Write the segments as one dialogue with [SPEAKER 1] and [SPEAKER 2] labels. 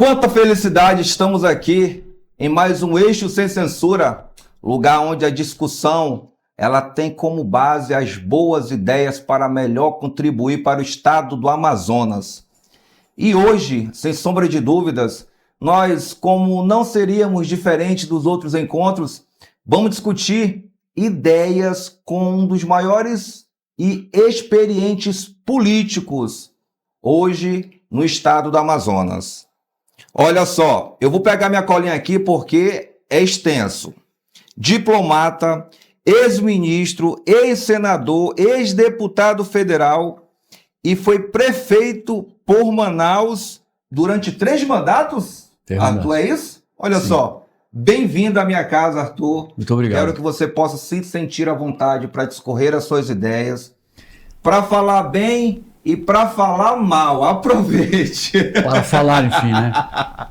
[SPEAKER 1] Quanta felicidade, estamos aqui em mais um Eixo Sem Censura, lugar onde a discussão ela tem como base as boas ideias para melhor contribuir para o estado do Amazonas. E hoje, sem sombra de dúvidas, nós, como não seríamos diferentes dos outros encontros, vamos discutir ideias com um dos maiores e experientes políticos hoje no estado do Amazonas. Olha só, eu vou pegar minha colinha aqui porque é extenso. Diplomata, ex-ministro, ex-senador, ex-deputado federal e foi prefeito por Manaus durante 3 mandatos? Arthur, é isso? Olha Sim. Só, bem-vindo à minha casa, Arthur.
[SPEAKER 2] Muito obrigado.
[SPEAKER 1] Quero que você possa se sentir à vontade para discorrer as suas ideias, para falar bem e para falar mal. Aproveite.
[SPEAKER 2] Para falar, enfim, né?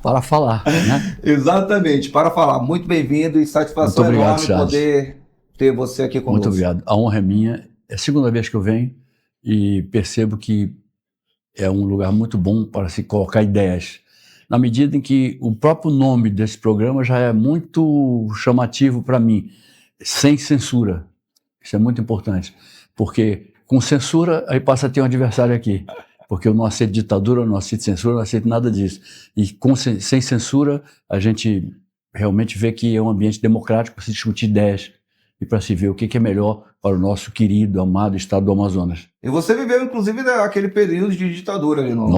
[SPEAKER 2] Para falar, né?
[SPEAKER 1] Exatamente, para falar. Muito bem-vindo e satisfação enorme poder ter você aqui conosco.
[SPEAKER 2] Muito obrigado. A honra é minha. É a segunda vez que eu venho e percebo que é um lugar muito bom para se colocar ideias. Na medida em que o próprio nome desse programa já é muito chamativo para mim. Sem censura. Isso é muito importante. Porque com censura, aí passa a ter um adversário aqui. Porque eu não aceito ditadura, eu não aceito censura, eu não aceito nada disso. E sem censura, a gente realmente vê que é um ambiente democrático para se discutir ideias e para se ver o que é melhor para o nosso querido, amado estado do Amazonas.
[SPEAKER 1] E você viveu, inclusive, aquele período de ditadura ali no...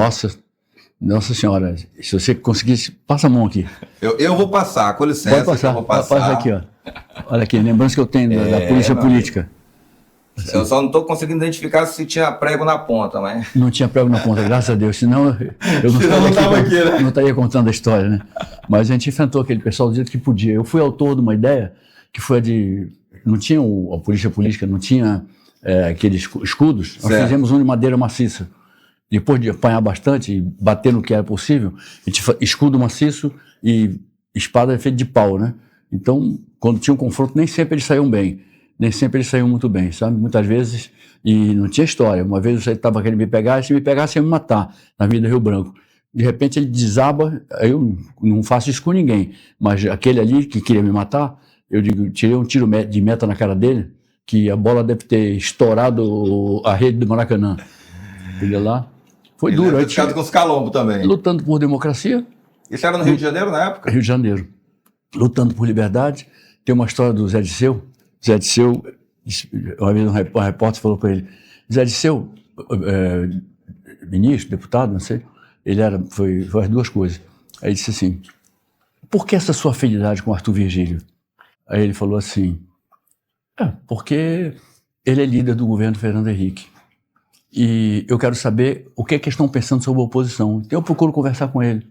[SPEAKER 2] Nossa Senhora, se você conseguisse, passa a mão aqui.
[SPEAKER 1] Eu vou passar, com licença.
[SPEAKER 2] Pode passar,
[SPEAKER 1] eu vou passar.
[SPEAKER 2] Passa aqui, ó. Olha aqui, lembrança que eu tenho da polícia política.
[SPEAKER 1] Assim. Eu só não estou conseguindo identificar se tinha prego na ponta, mas...
[SPEAKER 2] Não tinha prego na ponta, graças a Deus, senão eu não estaria contando a história, né? Mas a gente enfrentou aquele pessoal do jeito que podia. Eu fui autor de uma ideia que foi a de... Não tinha a polícia política, não tinha aqueles escudos. Nós fizemos um de madeira maciça. Depois de apanhar bastante e bater no que era possível, a gente escudo maciço e espada feita de pau, né? Então, quando tinha um confronto, nem sempre eles saíam bem. Nem sempre eles saíam muito bem, sabe? Muitas vezes, e não tinha história. Uma vez você estava querendo me pegar, se me pegasse, ia me matar na Avenida Rio Branco. De repente ele desaba, eu não faço isso com ninguém, mas aquele ali que queria me matar, eu digo, tirei um tiro de meta na cara dele, que a bola deve ter estourado a rede do Maracanã. Ele lá. Foi
[SPEAKER 1] ele
[SPEAKER 2] duro.
[SPEAKER 1] Ele ficado com os calombos também.
[SPEAKER 2] Lutando por democracia.
[SPEAKER 1] Isso era no Rio de Janeiro na época?
[SPEAKER 2] Rio de Janeiro. Lutando por liberdade. Tem uma história do Zé Disseu. Zé Disseu, uma vez um repórter falou para ele, Zé Disseu, ministro, deputado, não sei, ele foi as duas coisas. Aí ele disse assim, por que essa sua afinidade com Arthur Virgílio? Aí ele falou assim, porque ele é líder do governo Fernando Henrique. E eu quero saber o que é que estão pensando sobre a oposição. Então eu procuro conversar com ele.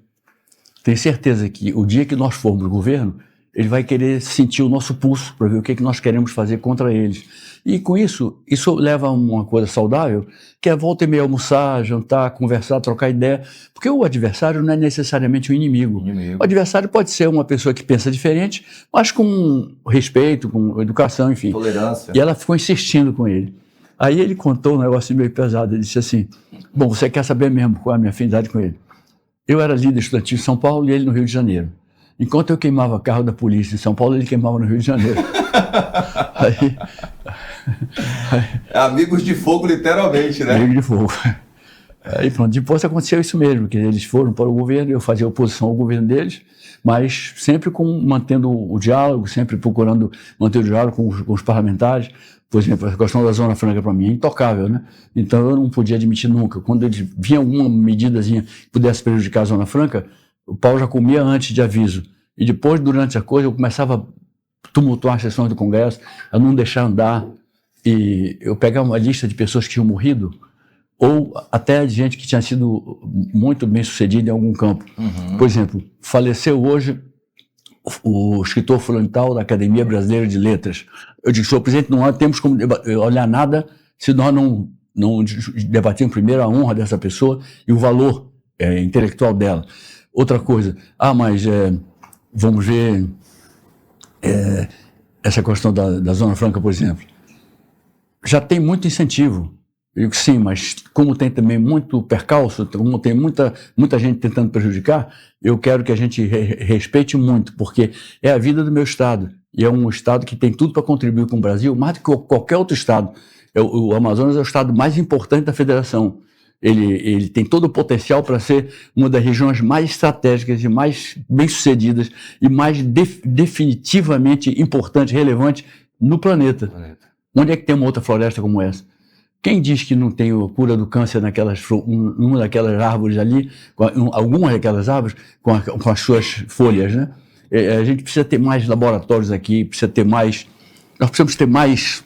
[SPEAKER 2] Tenho certeza que o dia que nós formos no governo, ele vai querer sentir o nosso pulso para ver o que é que nós queremos fazer contra eles. E com isso leva a uma coisa saudável, que é volta e meia almoçar, jantar, conversar, trocar ideia, porque o adversário não é necessariamente o inimigo. O adversário pode ser uma pessoa que pensa diferente, mas com respeito, com educação, enfim.
[SPEAKER 1] Tolerância.
[SPEAKER 2] E ela ficou insistindo com ele. Aí ele contou um negócio meio pesado, ele disse assim, bom, você quer saber mesmo qual é a minha afinidade com ele? Eu era líder estudantil em São Paulo e ele no Rio de Janeiro. Enquanto eu queimava carro da polícia em São Paulo, ele queimava no Rio de Janeiro.
[SPEAKER 1] Amigos de fogo, literalmente, né?
[SPEAKER 2] Amigos de fogo. Aí pronto, depois aconteceu isso mesmo, que eles foram para o governo, eu fazia oposição ao governo deles, mas sempre mantendo o diálogo, sempre procurando manter o diálogo com os parlamentares. Por exemplo, a questão da Zona Franca para mim é intocável, né? Então eu não podia admitir nunca. Quando eles vinha alguma medidazinha que pudesse prejudicar a Zona Franca, o pau já comia antes de aviso. E depois, durante a coisa, eu começava a tumultuar as sessões do Congresso, a não deixar andar. E eu pegava uma lista de pessoas que tinham morrido, ou até de gente que tinha sido muito bem sucedida em algum campo.
[SPEAKER 1] Uhum.
[SPEAKER 2] Por exemplo, faleceu hoje o escritor fulano tal da Academia Brasileira de Letras. Eu digo, senhor presidente, não temos como olhar nada se nós não debatermos primeiro a honra dessa pessoa e o valor intelectual dela. Outra coisa, mas vamos ver essa questão da Zona Franca, por exemplo. Já tem muito incentivo Eu digo, sim, mas como tem também muito percalço, como tem muita gente tentando prejudicar, eu quero que a gente respeite muito, porque é a vida do meu estado. E é um estado que tem tudo para contribuir com o Brasil, mais do que qualquer outro estado. O Amazonas é o estado mais importante da federação. Ele tem todo o potencial para ser uma das regiões mais estratégicas e mais bem-sucedidas e mais definitivamente importante, relevante no planeta. Onde é que tem uma outra floresta como essa? Quem diz que não tem a cura do câncer numa daquelas árvores ali, algumas daquelas árvores, com as suas folhas, né? A gente precisa ter mais laboratórios aqui, nós precisamos ter mais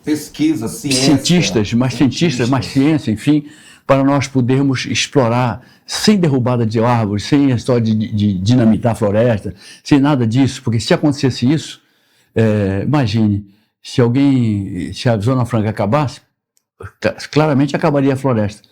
[SPEAKER 1] pesquisa, ciência.
[SPEAKER 2] cientistas, mais ciência, enfim, para nós podermos explorar sem derrubada de árvores, sem a história de dinamitar a floresta, sem nada disso, porque se acontecesse isso, imagine, se a Zona Franca acabasse, claramente acabaria a floresta.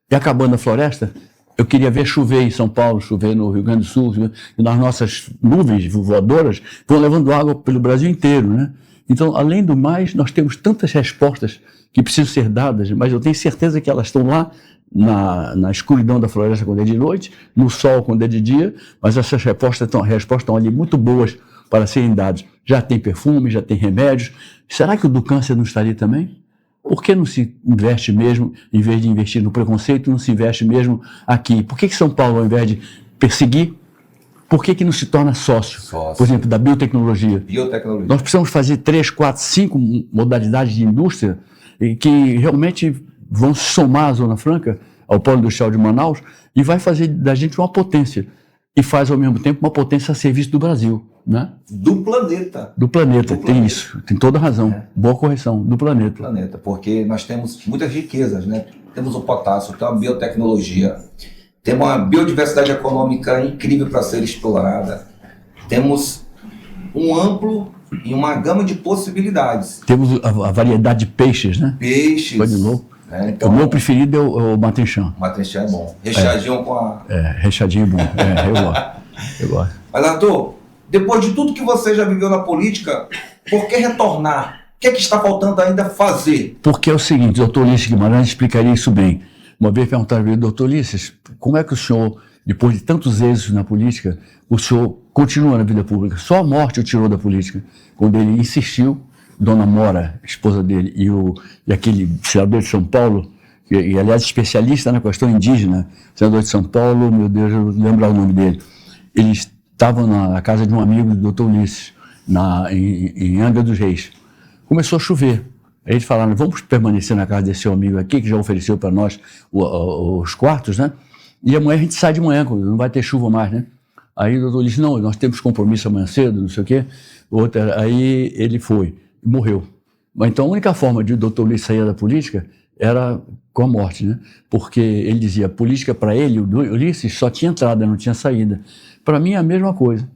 [SPEAKER 2] E acabando a floresta, eu queria ver chover em São Paulo, chover no Rio Grande do Sul, e nas nossas nuvens voadoras vão levando água pelo Brasil inteiro, né? Então, além do mais, nós temos tantas respostas que precisam ser dadas, mas eu tenho certeza que elas estão lá na escuridão da floresta quando é de noite, no sol quando é de dia, mas essas respostas estão ali muito boas para serem dadas. Já tem perfume, já tem remédios. Será que o do câncer não estaria também? Por que não se investe mesmo, em vez de investir no preconceito, não se investe mesmo aqui? Por que São Paulo, ao invés de perseguir, por que não se torna sócio? Por exemplo, da biotecnologia. Nós precisamos fazer 3, 4, 5 modalidades de indústria que realmente vão somar a Zona Franca ao Polo Industrial de Manaus e vai fazer da gente uma potência. E faz, ao mesmo tempo, uma potência a serviço do Brasil. Né?
[SPEAKER 1] Do planeta.
[SPEAKER 2] Do planeta, tem isso. Tem toda a razão. Boa correção, do planeta.
[SPEAKER 1] Porque nós temos muitas riquezas, né? Temos o potássio, temos a biotecnologia, temos uma biodiversidade econômica incrível para ser explorada, temos um amplo e uma gama de possibilidades.
[SPEAKER 2] Temos a variedade de peixes, né?
[SPEAKER 1] Peixes.
[SPEAKER 2] Foi de novo.
[SPEAKER 1] Então,
[SPEAKER 2] o meu preferido é o Matenchão.
[SPEAKER 1] Matenchão é bom. Recheadinho com a...
[SPEAKER 2] Recheadinho é bom. Eu gosto.
[SPEAKER 1] Mas, Arthur, depois de tudo que você já viveu na política, por que retornar? O que é que está faltando ainda fazer?
[SPEAKER 2] Porque é o seguinte, o doutor Ulisses Guimarães explicaria isso bem. Uma vez perguntaram ao doutor Ulisses, como é que o senhor, depois de tantos êxitos na política, o senhor continua na vida pública? Só a morte o tirou da política. Quando ele insistiu, Dona Mora, esposa dele, e aquele senador de São Paulo, e aliás especialista na questão indígena, senador de São Paulo, meu Deus, eu vou lembrar o nome dele, eles estavam na casa de um amigo do Dr. Ulisses, em Angra dos Reis. Começou a chover. Aí eles falaram, vamos permanecer na casa desse seu amigo aqui, que já ofereceu para nós os quartos, né? E amanhã a gente sai de manhã, não vai ter chuva mais, né? Aí o doutor Ulisses, não, nós temos compromisso amanhã cedo, não sei o quê. Aí ele foi, morreu. Então a única forma de o doutor Ulisses sair da política era com a morte, né? Porque ele dizia, a política para ele, o Ulisses, só tinha entrada, não tinha saída. Para mim é a mesma coisa.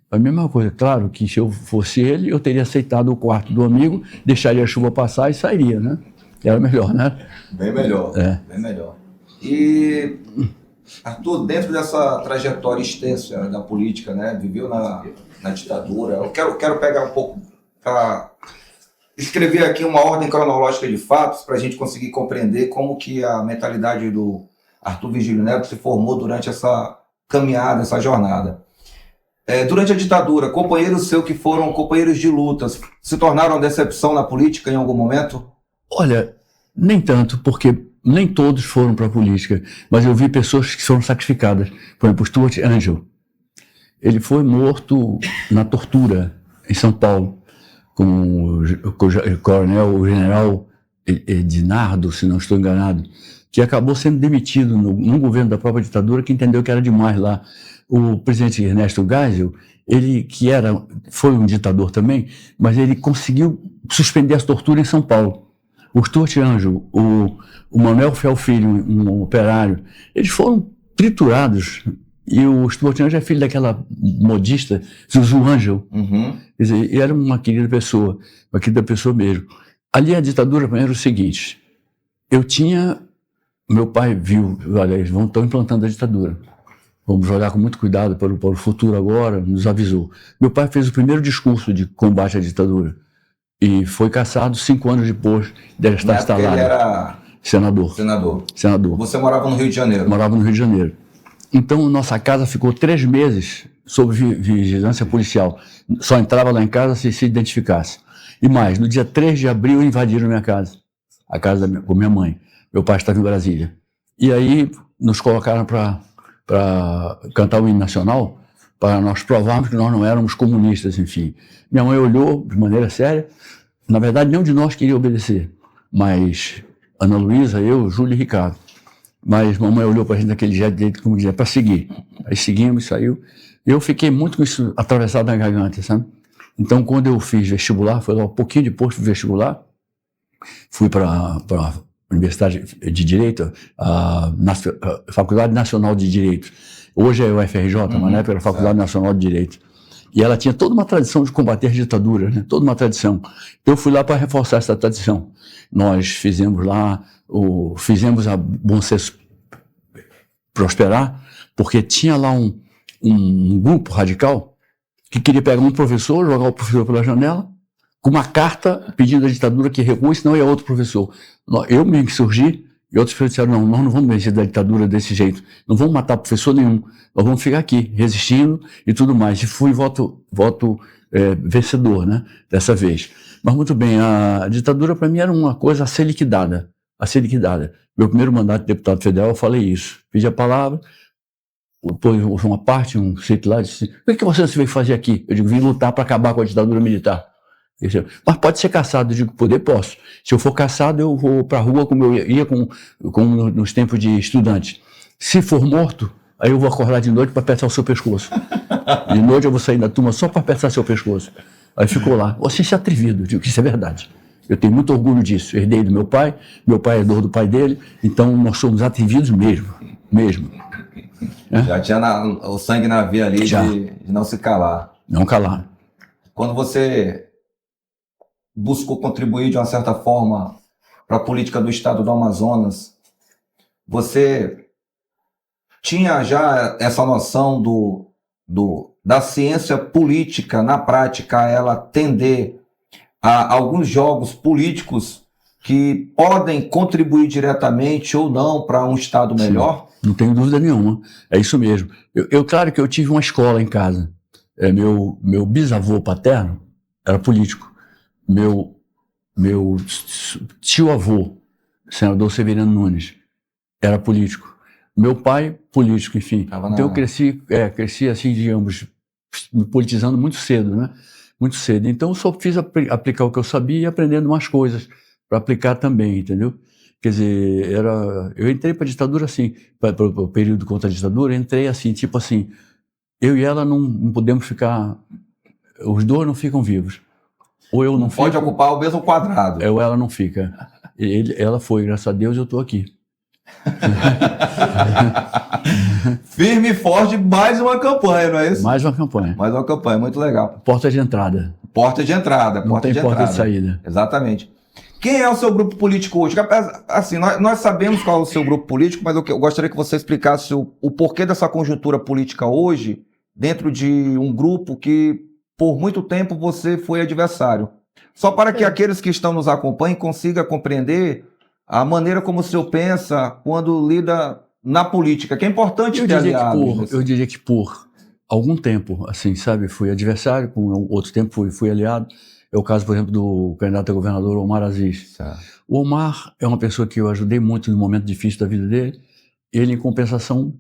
[SPEAKER 2] A mesma coisa. Claro que se eu fosse ele, eu teria aceitado o quarto do amigo, deixaria a chuva passar e sairia, né? Era melhor, né?
[SPEAKER 1] Bem melhor. Bem melhor. E, Arthur, dentro dessa trajetória extensa da política, né? Viveu na ditadura. Eu quero pegar um pouco para escrever aqui uma ordem cronológica de fatos para a gente conseguir compreender como que a mentalidade do Arthur Virgílio Neto se formou durante essa caminhada, essa jornada. Durante a ditadura, companheiros seus que foram companheiros de lutas se tornaram decepção na política em algum momento?
[SPEAKER 2] Olha, nem tanto, porque nem todos foram para a política, mas eu vi pessoas que foram sacrificadas. Por exemplo, o Stuart Angel. Ele foi morto na tortura em São Paulo, com o coronel, o general Edinardo, se não estou enganado, que acabou sendo demitido no governo da própria ditadura, que entendeu que era demais lá. O presidente Ernesto Geisel, ele foi um ditador também, mas ele conseguiu suspender as torturas em São Paulo. O Stuart Angel, o Manuel Fiel Filho, um operário, eles foram triturados. E o Stuart Angel é filho daquela modista, Zuzu Angel.
[SPEAKER 1] Uhum.
[SPEAKER 2] Quer dizer, era uma querida pessoa mesmo. Ali a ditadura era o seguinte, meu pai viu, olha, eles estão implantando a ditadura. Vamos olhar com muito cuidado para o futuro agora, nos avisou. Meu pai fez o primeiro discurso de combate à ditadura. E foi cassado 5 anos depois dele estar instalado.
[SPEAKER 1] Ele era
[SPEAKER 2] senador.
[SPEAKER 1] Você morava no Rio de Janeiro?
[SPEAKER 2] Morava no Rio de Janeiro. Então, nossa casa ficou 3 meses sob vigilância policial. Só entrava lá em casa se identificasse. E mais, no dia 3 de abril invadiram minha casa. A casa com minha mãe. Meu pai estava em Brasília. E aí nos colocaram para cantar o hino nacional, para nós provarmos que nós não éramos comunistas, enfim. Minha mãe olhou de maneira séria. Na verdade, nenhum de nós queria obedecer. Mas Ana Luísa, eu, Júlio e Ricardo. Mas mamãe olhou para a gente daquele jeito, como dizia, para seguir. Aí seguimos, saiu. Eu fiquei muito com isso atravessado na garganta, sabe? Então, quando eu fiz vestibular, foi lá um pouquinho depois do vestibular, fui para a Universidade de Direito, a Faculdade Nacional de Direito. Hoje é o UFRJ, mas na época era a Faculdade Nacional de Direito. E ela tinha toda uma tradição de combater ditadura, né? Toda uma tradição. Então, eu fui lá para reforçar essa tradição. Nós fizemos lá, fizemos a Bom Senso prosperar, porque tinha lá um grupo radical que queria pegar um professor, jogar o professor pela janela, com uma carta pedindo à ditadura que recue, senão ia outro professor. Eu mesmo que surgi, e outros professores disseram, não, nós não vamos vencer da ditadura desse jeito, não vamos matar professor nenhum, nós vamos ficar aqui, resistindo e tudo mais. E fui voto vencedor, né, dessa vez. Mas muito bem, a ditadura para mim era uma coisa a ser liquidada, Meu primeiro mandato de deputado federal, eu falei isso, pedi a palavra, depois uma parte, um sítio lá, disse, o que você veio fazer aqui? Eu digo, vim lutar para acabar com a ditadura militar. Disse, mas pode ser caçado? Eu digo, poder, posso. Se eu for caçado, eu vou para a rua como eu ia nos tempos de estudante. Se for morto, aí eu vou acordar de noite para apertar o seu pescoço. De noite eu vou sair da turma só para apertar seu pescoço. Aí ficou lá, você se atrevido, eu digo que isso é verdade. Eu tenho muito orgulho disso, herdei do meu pai herdou do pai dele, então nós somos atrevidos mesmo.
[SPEAKER 1] Já tinha o sangue na veia ali de não se calar.
[SPEAKER 2] Não calar.
[SPEAKER 1] Quando você buscou contribuir de uma certa forma para a política do estado do Amazonas, você tinha já essa noção da ciência política, na prática, ela tender a alguns jogos políticos que podem contribuir diretamente ou não para um estado melhor?
[SPEAKER 2] Não tenho dúvida nenhuma, é isso mesmo. Claro que eu tive uma escola em casa. Meu bisavô paterno era político. Meu tio-avô, senador Severino Nunes, era político. Meu pai, político, enfim. Então eu cresci assim, digamos, me politizando muito cedo, né? Muito cedo. Então eu só fiz aplicar o que eu sabia e aprendendo umas coisas para aplicar também, entendeu? Quer dizer, eu entrei para a ditadura assim, para o período contra a ditadura, entrei assim, tipo assim, eu e ela não podemos ficar, os dois não ficam vivos. Ou eu não
[SPEAKER 1] pode ocupar o mesmo quadrado.
[SPEAKER 2] Ou ela não fica. Ela foi, graças a Deus eu estou aqui.
[SPEAKER 1] Firme e forte, mais uma campanha, não é isso?
[SPEAKER 2] Mais uma campanha,
[SPEAKER 1] muito legal.
[SPEAKER 2] Porta de entrada.
[SPEAKER 1] Não
[SPEAKER 2] tem porta de saída.
[SPEAKER 1] Exatamente. Quem é o seu grupo político hoje? Assim, nós sabemos qual é o seu grupo político, mas eu gostaria que você explicasse o porquê dessa conjuntura política hoje, dentro de um grupo que, por muito tempo, você foi adversário. Só para que aqueles que estão nos acompanhem consigam compreender a maneira como o senhor pensa quando lida na política, que é importante ter aliados.
[SPEAKER 2] Eu diria que por algum tempo, assim, sabe, fui adversário, com outro tempo fui aliado. É o caso, por exemplo, do candidato a governador Omar Aziz.
[SPEAKER 1] Tá.
[SPEAKER 2] O Omar é uma pessoa que eu ajudei muito no momento difícil da vida dele. Ele, em compensação,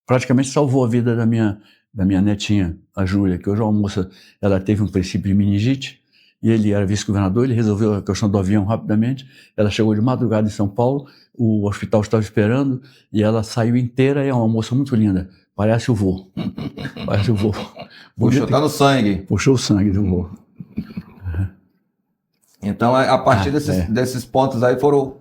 [SPEAKER 2] praticamente salvou a vida da minha netinha, a Júlia, que hoje é uma moça, ela teve um princípio de meningite, e ele era vice-governador, ele resolveu a questão do avião rapidamente, ela chegou de madrugada em São Paulo, o hospital estava esperando, e ela saiu inteira, e é uma moça muito linda, parece o vô.
[SPEAKER 1] Puxou, tá no sangue.
[SPEAKER 2] Puxou o sangue do vô.
[SPEAKER 1] Então, a partir desses pontos aí foram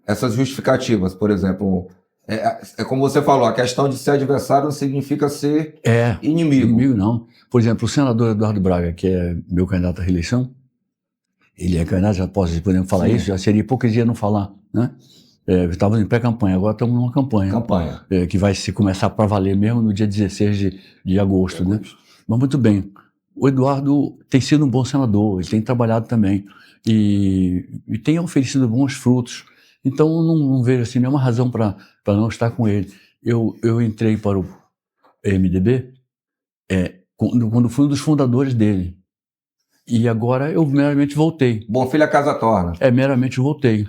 [SPEAKER 1] essas justificativas, por exemplo. É como você falou, a questão de ser adversário não significa ser inimigo.
[SPEAKER 2] Inimigo não. Por exemplo, o senador Eduardo Braga, que é meu candidato à reeleição, ele é candidato, já podemos falar isso, já seria hipocrisia não falar, né? Estávamos em pré-campanha, agora estamos numa campanha. Que vai se começar para valer mesmo no dia 16 de agosto, né? Mas muito bem. o Eduardo tem sido um bom senador, ele tem trabalhado também e tem oferecido bons frutos. Então, não vejo assim nenhuma razão para não estar com ele. Eu entrei para o MDB quando fui um dos fundadores dele. E agora eu meramente voltei.
[SPEAKER 1] Bom filho a casa torna.
[SPEAKER 2] Meramente voltei.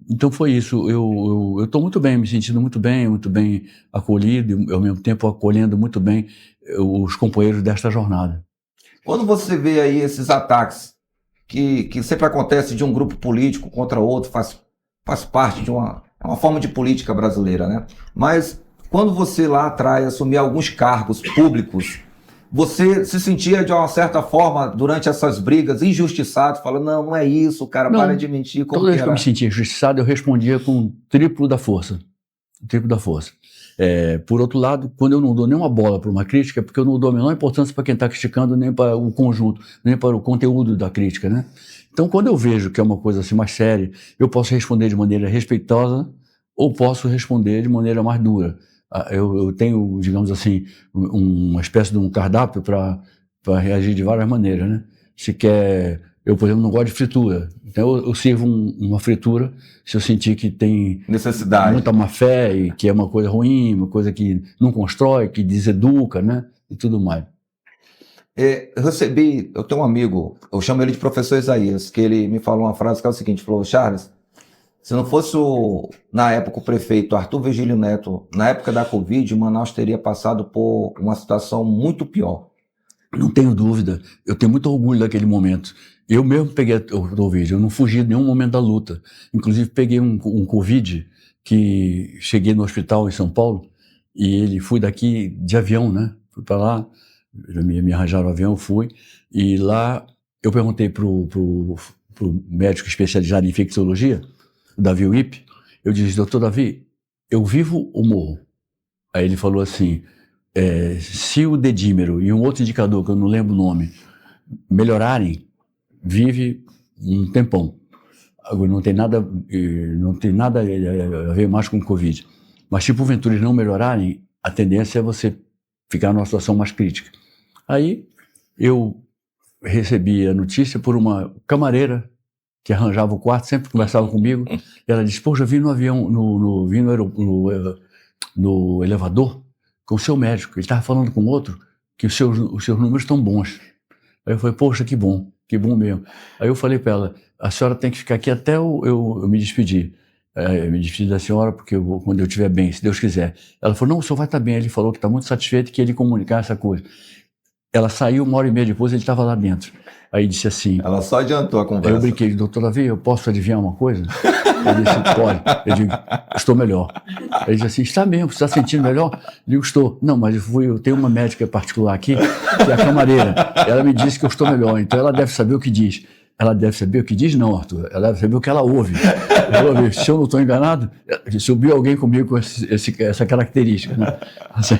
[SPEAKER 2] Então foi isso. Eu estou muito bem, me sentindo muito bem acolhido e ao mesmo tempo acolhendo muito bem os companheiros desta jornada.
[SPEAKER 1] Quando você vê aí esses ataques que sempre acontece de um grupo político contra outro, faz parte de uma forma de política brasileira, né? Mas quando você lá atrás assumia alguns cargos públicos, você se sentia de uma certa forma, durante essas brigas, injustiçado, falando, não é isso, cara, para de mentir.
[SPEAKER 2] Toda vez que eu me sentia injustiçado, eu respondia com o triplo da força. Por outro lado, quando eu não dou nenhuma bola para uma crítica, é porque eu não dou a menor importância para quem está criticando, nem para o conjunto, nem para o conteúdo da crítica, né? Então, quando eu vejo que é uma coisa assim mais séria, eu posso responder de maneira respeitosa ou posso responder de maneira mais dura. Eu tenho, digamos assim, uma espécie de um cardápio para reagir de várias maneiras, né? Se quer... Eu, por exemplo, não gosto de fritura. Então, eu sirvo uma fritura se eu sentir que tem
[SPEAKER 1] necessidade,
[SPEAKER 2] muita má fé e que é uma coisa ruim, uma coisa que não constrói, que deseduca, né? E tudo mais.
[SPEAKER 1] Eu tenho um amigo, eu chamo ele de professor Isaías, que ele me falou uma frase que é o seguinte, falou, Charles, se não fosse na época o prefeito Arthur Virgílio Neto, na época da Covid, Manaus teria passado por uma situação muito pior.
[SPEAKER 2] Não tenho dúvida, eu tenho muito orgulho daquele momento. Eu mesmo peguei o Covid, eu não fugi de nenhum momento da luta. Inclusive peguei um Covid que cheguei no hospital em São Paulo e fui daqui de avião, né? Fui para lá, me arranjaram o avião, fui. E lá eu perguntei pro médico especializado em infecciologia, o Davi Wipp, eu disse, doutor Davi, eu vivo ou morro? Aí ele falou assim, se o dedímero e um outro indicador, que eu não lembro o nome, melhorarem, vive um tempão. Agora não tem nada a ver mais com o Covid. Mas se porventura eles não melhorarem, a tendência é você ficar numa situação mais crítica. Aí eu recebi a notícia por uma camareira que arranjava o quarto, sempre conversava comigo, e ela disse, poxa, eu vim no avião, vim no elevador com o seu médico, ele estava falando com outro que os seus números estão bons. Aí eu falei, poxa, que bom mesmo. Aí eu falei para ela, a senhora tem que ficar aqui até eu me despedir. Eu me despedi da senhora porque quando eu estiver bem, se Deus quiser. Ela falou, não, o senhor vai estar bem. Ele falou que está muito satisfeito que ele comunicar essa coisa. Ela saiu, 1h30 depois, ele estava lá dentro. Aí disse assim...
[SPEAKER 1] Ela só adiantou a conversa.
[SPEAKER 2] Aí eu brinquei, doutor Davi, eu posso adivinhar uma coisa? Ele disse, pode. Eu digo, estou melhor. Ele disse assim, está mesmo, você está sentindo melhor? Eu digo, estou. Não, mas eu tenho uma médica particular aqui, que é a camareira. Ela me disse que eu estou melhor, então ela deve saber o que diz. Ela deve saber o que diz? Não, Arthur. Ela deve saber o que ela ouve. Ela ouve. Se eu não estou enganado, subiu alguém comigo com essa característica, né? Assim,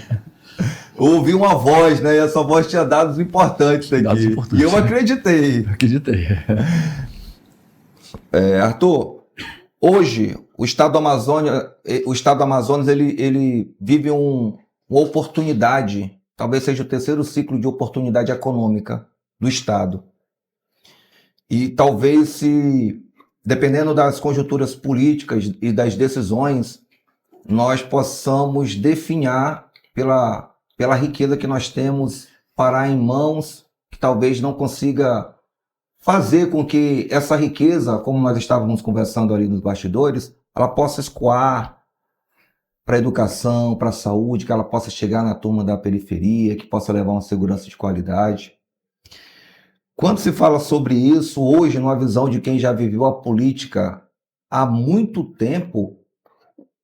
[SPEAKER 1] ouvi uma voz, né? E essa voz tinha dados importantes aqui.
[SPEAKER 2] Dados importantes.
[SPEAKER 1] E eu acreditei.
[SPEAKER 2] Acreditei.
[SPEAKER 1] Arthur, hoje o estado do Amazonas ele vive uma oportunidade, talvez seja o terceiro ciclo de oportunidade econômica do estado. E talvez, dependendo das conjunturas políticas e das decisões, nós possamos definhar pela riqueza que nós temos, parar em mãos que talvez não consiga fazer com que essa riqueza, como nós estávamos conversando ali nos bastidores, ela possa escoar para a educação, para a saúde, que ela possa chegar na turma da periferia, que possa levar uma segurança de qualidade. Quando se fala sobre isso, hoje, numa visão de quem já viveu a política há muito tempo,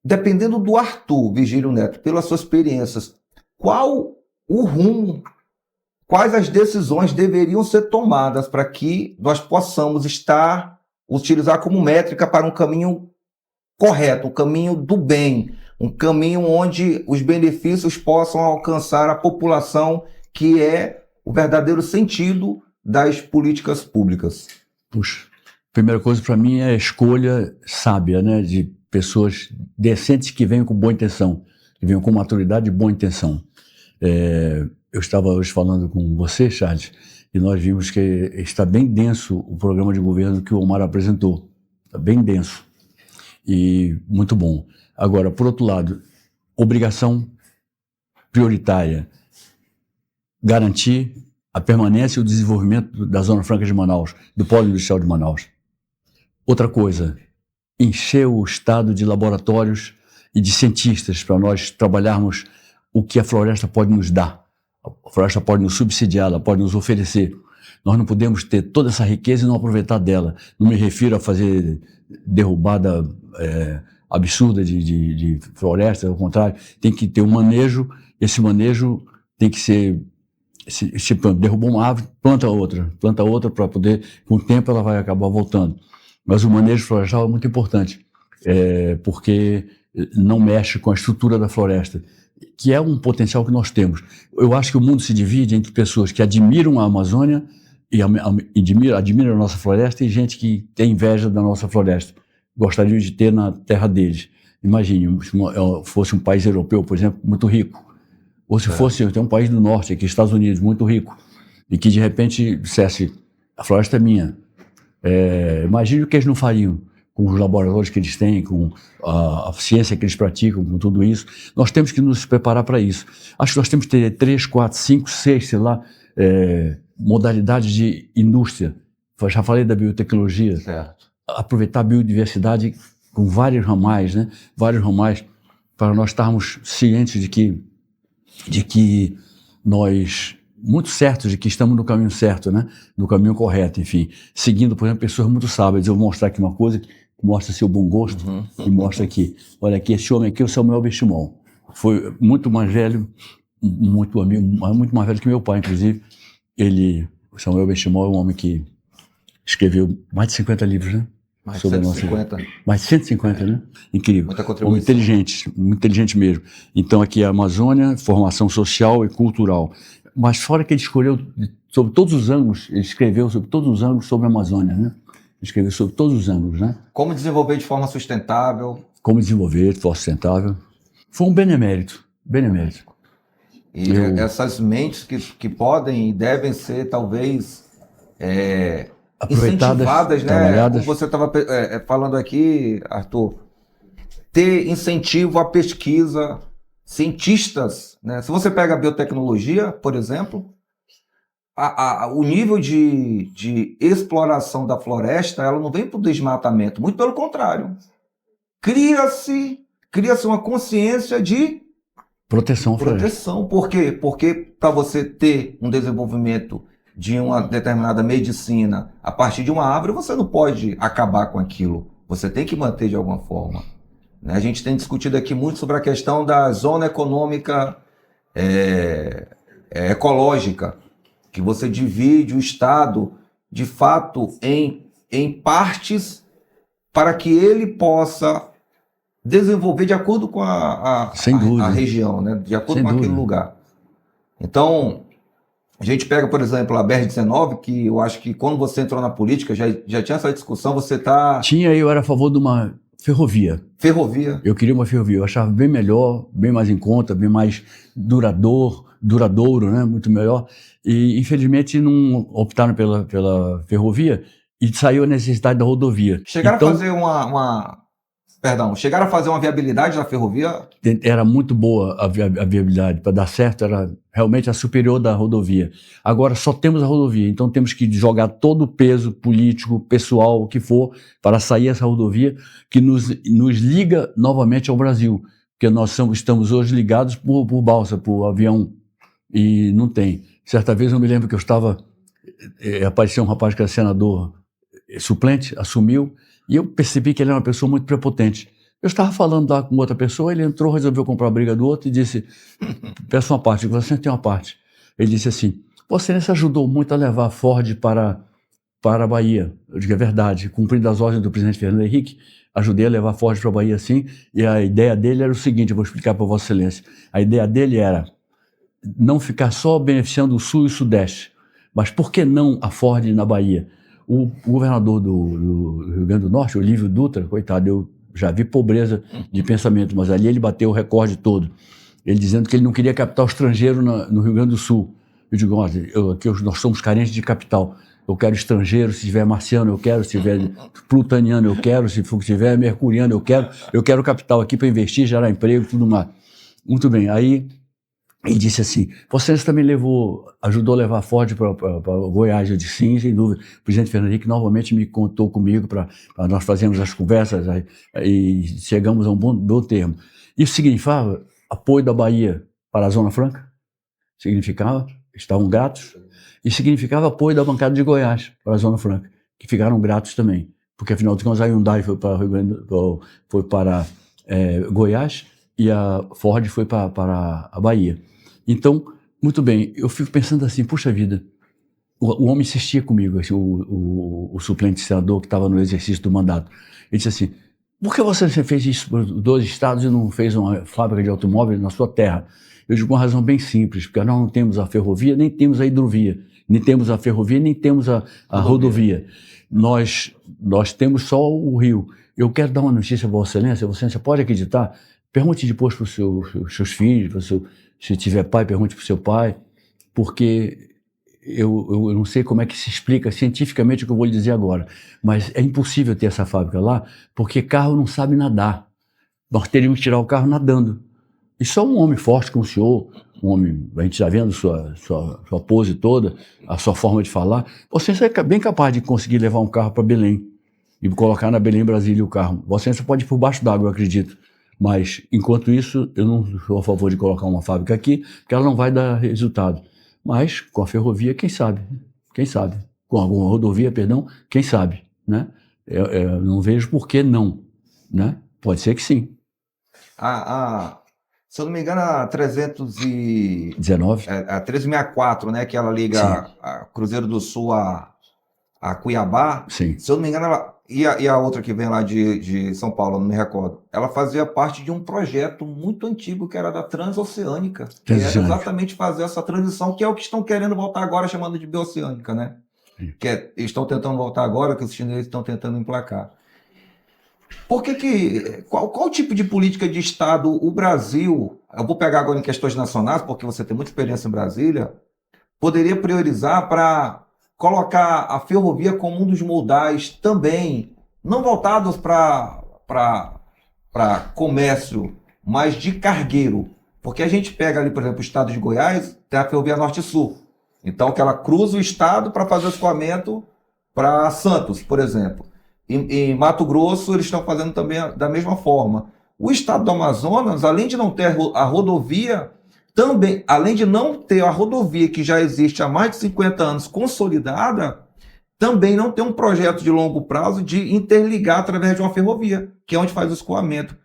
[SPEAKER 1] dependendo do Arthur Virgílio Neto, pelas suas experiências, qual o rumo, quais as decisões deveriam ser tomadas para que nós possamos utilizar como métrica para um caminho correto, um caminho do bem, um caminho onde os benefícios possam alcançar a população, que é o verdadeiro sentido das políticas públicas?
[SPEAKER 2] Puxa, primeira coisa para mim é a escolha sábia, né, de pessoas decentes que venham com boa intenção, que venham com maturidade e boa intenção. Eu estava hoje falando com você, Charles, e nós vimos que está bem denso o programa de governo que o Omar apresentou. Está bem denso e muito bom. Agora, por outro lado, obrigação prioritária, garantir a permanência e o desenvolvimento da Zona Franca de Manaus, do Polo Industrial de Manaus. Outra coisa, encher o estado de laboratórios e de cientistas para nós trabalharmos o que a floresta pode nos dar. A floresta pode nos subsidiar, ela pode nos oferecer. Nós não podemos ter toda essa riqueza e não aproveitar dela. Não me refiro a fazer derrubada absurda de floresta, ao contrário. Tem que ter um manejo, esse manejo tem que ser... Se derrubou uma árvore, planta outra para poder, com o tempo ela vai acabar voltando. Mas o manejo florestal é muito importante, porque não mexe com a estrutura da floresta, que é um potencial que nós temos. Eu acho que o mundo se divide entre pessoas que admiram a Amazônia e admiram a nossa floresta e gente que tem inveja da nossa floresta. Gostariam de ter na terra deles. Imagine, se fosse um país europeu, por exemplo, muito rico. Ou se fosse um país do norte, aqui, Estados Unidos, muito rico, e que de repente dissesse, a floresta é minha. Imagine o que eles não fariam com os laboratórios que eles têm, com a ciência que eles praticam, com tudo isso. Nós temos que nos preparar para isso. Acho que nós temos que ter 3, 4, 5, 6, sei lá, modalidades de indústria. Já falei da biotecnologia.
[SPEAKER 1] Certo.
[SPEAKER 2] Aproveitar a biodiversidade com vários ramais, né? Vários ramais, para nós estarmos cientes de que nós, muito certos de que estamos no caminho certo, né? No caminho correto, enfim. Seguindo, por exemplo, pessoas muito sábias. Eu vou mostrar aqui uma coisa que mostra seu bom gosto, e mostra aqui. Olha aqui, esse homem aqui é o Samuel Benchimol. Foi muito mais velho, muito amigo, muito mais velho que meu pai, inclusive. O Samuel Benchimol é um homem que escreveu mais de 50 livros, né?
[SPEAKER 1] Mais de 150.
[SPEAKER 2] Mais de 150, né? Incrível.
[SPEAKER 1] Muita contribuição.
[SPEAKER 2] Muito inteligente mesmo. Então aqui a Amazônia, formação social e cultural. Mas fora que ele escolheu sobre todos os ângulos, ele escreveu sobre todos os ângulos sobre a Amazônia, né? Escreveu sobre todos os ângulos, né?
[SPEAKER 1] Como desenvolver de forma sustentável.
[SPEAKER 2] Como desenvolver de forma sustentável. Foi um benemérito.
[SPEAKER 1] E essas mentes que podem e devem ser, talvez, incentivadas, né? Como você estava falando aqui, Arthur, ter incentivo à pesquisa, cientistas, né? Se você pega a biotecnologia, por exemplo, o nível de exploração da floresta, ela não vem para o desmatamento, muito pelo contrário. Cria-se uma consciência de
[SPEAKER 2] proteção.
[SPEAKER 1] Por quê? Porque para você ter um desenvolvimento de uma determinada medicina a partir de uma árvore, você não pode acabar com aquilo. Você tem que manter de alguma forma. A gente tem discutido aqui muito sobre a questão da zona econômica ecológica, que você divide o Estado, de fato, em partes para que ele possa desenvolver de acordo com a região, né? De acordo com aquele lugar. Então, a gente pega, por exemplo, a BR-19, que eu acho que quando você entrou na política, já tinha essa discussão, você está...
[SPEAKER 2] Eu era a favor de uma ferrovia.
[SPEAKER 1] Ferrovia?
[SPEAKER 2] Eu queria uma ferrovia, eu achava bem melhor, bem mais em conta, bem mais duradouro, né? Muito melhor. E, infelizmente, não optaram pela ferrovia e saiu a necessidade da rodovia.
[SPEAKER 1] Chegaram a fazer uma viabilidade da ferrovia?
[SPEAKER 2] Era muito boa a viabilidade. Para dar certo, era realmente a superior da rodovia. Agora só temos a rodovia, então temos que jogar todo o peso político, pessoal, o que for, para sair essa rodovia que nos liga novamente ao Brasil. Porque nós estamos hoje ligados por balsa, por avião, e não tem. Certa vez eu me lembro que apareceu um rapaz que era senador suplente, assumiu, e eu percebi que ele era uma pessoa muito prepotente. Eu estava falando lá com outra pessoa, ele entrou, resolveu comprar a briga do outro e disse, peço uma parte. Você tem uma parte. Ele disse assim, Vossa Excelência ajudou muito a levar a Ford para a Bahia. Eu digo, é verdade, cumprindo as ordens do presidente Fernando Henrique, ajudei a levar a Ford para a Bahia sim, e a ideia dele era o seguinte, eu vou explicar para Vossa Excelência. A ideia dele era não ficar só beneficiando o Sul e o Sudeste, mas por que não a Ford na Bahia? O governador do Rio Grande do Norte, Olívio Dutra, coitado, eu já vi pobreza de pensamento, mas ali ele bateu o recorde todo. Ele dizendo que ele não queria capital estrangeiro no Rio Grande do Sul. Eu digo, olha, aqui nós somos carentes de capital. Eu quero estrangeiro, se tiver marciano eu quero, se tiver plutoniano eu quero, se tiver mercuriano eu quero capital aqui para investir, gerar emprego, tudo mais. Muito bem, aí ele disse assim, você também ajudou a levar a Ford para Goiás? Eu disse, sim, sem dúvida. O presidente Fernando Henrique novamente me contou comigo para nós fazermos as conversas e chegamos a um bom termo. Isso significava apoio da Bahia para a Zona Franca, significava, estavam gratos, e significava apoio da bancada de Goiás para a Zona Franca, que ficaram gratos também, porque afinal de contas a Hyundai foi para Goiás e a Ford foi para a Bahia. Então, muito bem, eu fico pensando assim, puxa vida, o homem insistia comigo, assim, o suplente senador que estava no exercício do mandato. Ele disse assim, por que você fez isso para 2 estados e não fez uma fábrica de automóveis na sua terra? Eu digo, uma razão bem simples, porque nós não temos a ferrovia, nem temos a hidrovia, nem temos a ferrovia, nem temos a rodovia. Nós temos só o rio. Eu quero dar uma notícia a Vossa Excelência pode acreditar? Pergunte depois para os seus filhos, se tiver pai, pergunte para o seu pai, porque eu não sei como é que se explica cientificamente o que eu vou lhe dizer agora, mas é impossível ter essa fábrica lá, porque carro não sabe nadar. Nós teríamos que tirar o carro nadando. E só um homem forte como o senhor, um homem, a gente está vendo sua pose toda, a sua forma de falar, você é bem capaz de conseguir levar um carro para Belém e colocar na Belém, Brasília o carro. Você pode ir por baixo d'água, eu acredito. Mas, enquanto isso, eu não sou a favor de colocar uma fábrica aqui, porque ela não vai dar resultado. Mas, com a ferrovia, quem sabe? Quem sabe? Com alguma rodovia, perdão, quem sabe? Né? Eu não vejo por que não. Né? Pode ser que sim.
[SPEAKER 1] Se eu não me engano, a
[SPEAKER 2] 1364,
[SPEAKER 1] a 1364, né, que ela liga a Cruzeiro do Sul a Cuiabá.
[SPEAKER 2] Sim.
[SPEAKER 1] Se eu não me engano, e a outra que vem lá de São Paulo, não me recordo, ela fazia parte de um projeto muito antigo que era da Transoceânica. Que era exatamente fazer essa transição, que é o que estão querendo voltar agora, chamando de bioceânica, né? Eles estão tentando voltar agora, que os chineses estão tentando emplacar. Qual tipo de política de Estado o Brasil, eu vou pegar agora em questões nacionais, porque você tem muita experiência em Brasília, poderia priorizar para colocar a ferrovia como um dos modais também, não voltados para comércio, mas de cargueiro? Porque a gente pega ali, por exemplo, o estado de Goiás, tem a ferrovia Norte-Sul. Então, que ela cruza o estado para fazer o escoamento para Santos, por exemplo. Em Mato Grosso, eles estão fazendo também da mesma forma. O estado do Amazonas, além de não ter a rodovia, também, além de não ter a rodovia que já existe há mais de 50 anos consolidada, também não tem um projeto de longo prazo de interligar através de uma ferrovia, que é onde faz o escoamento.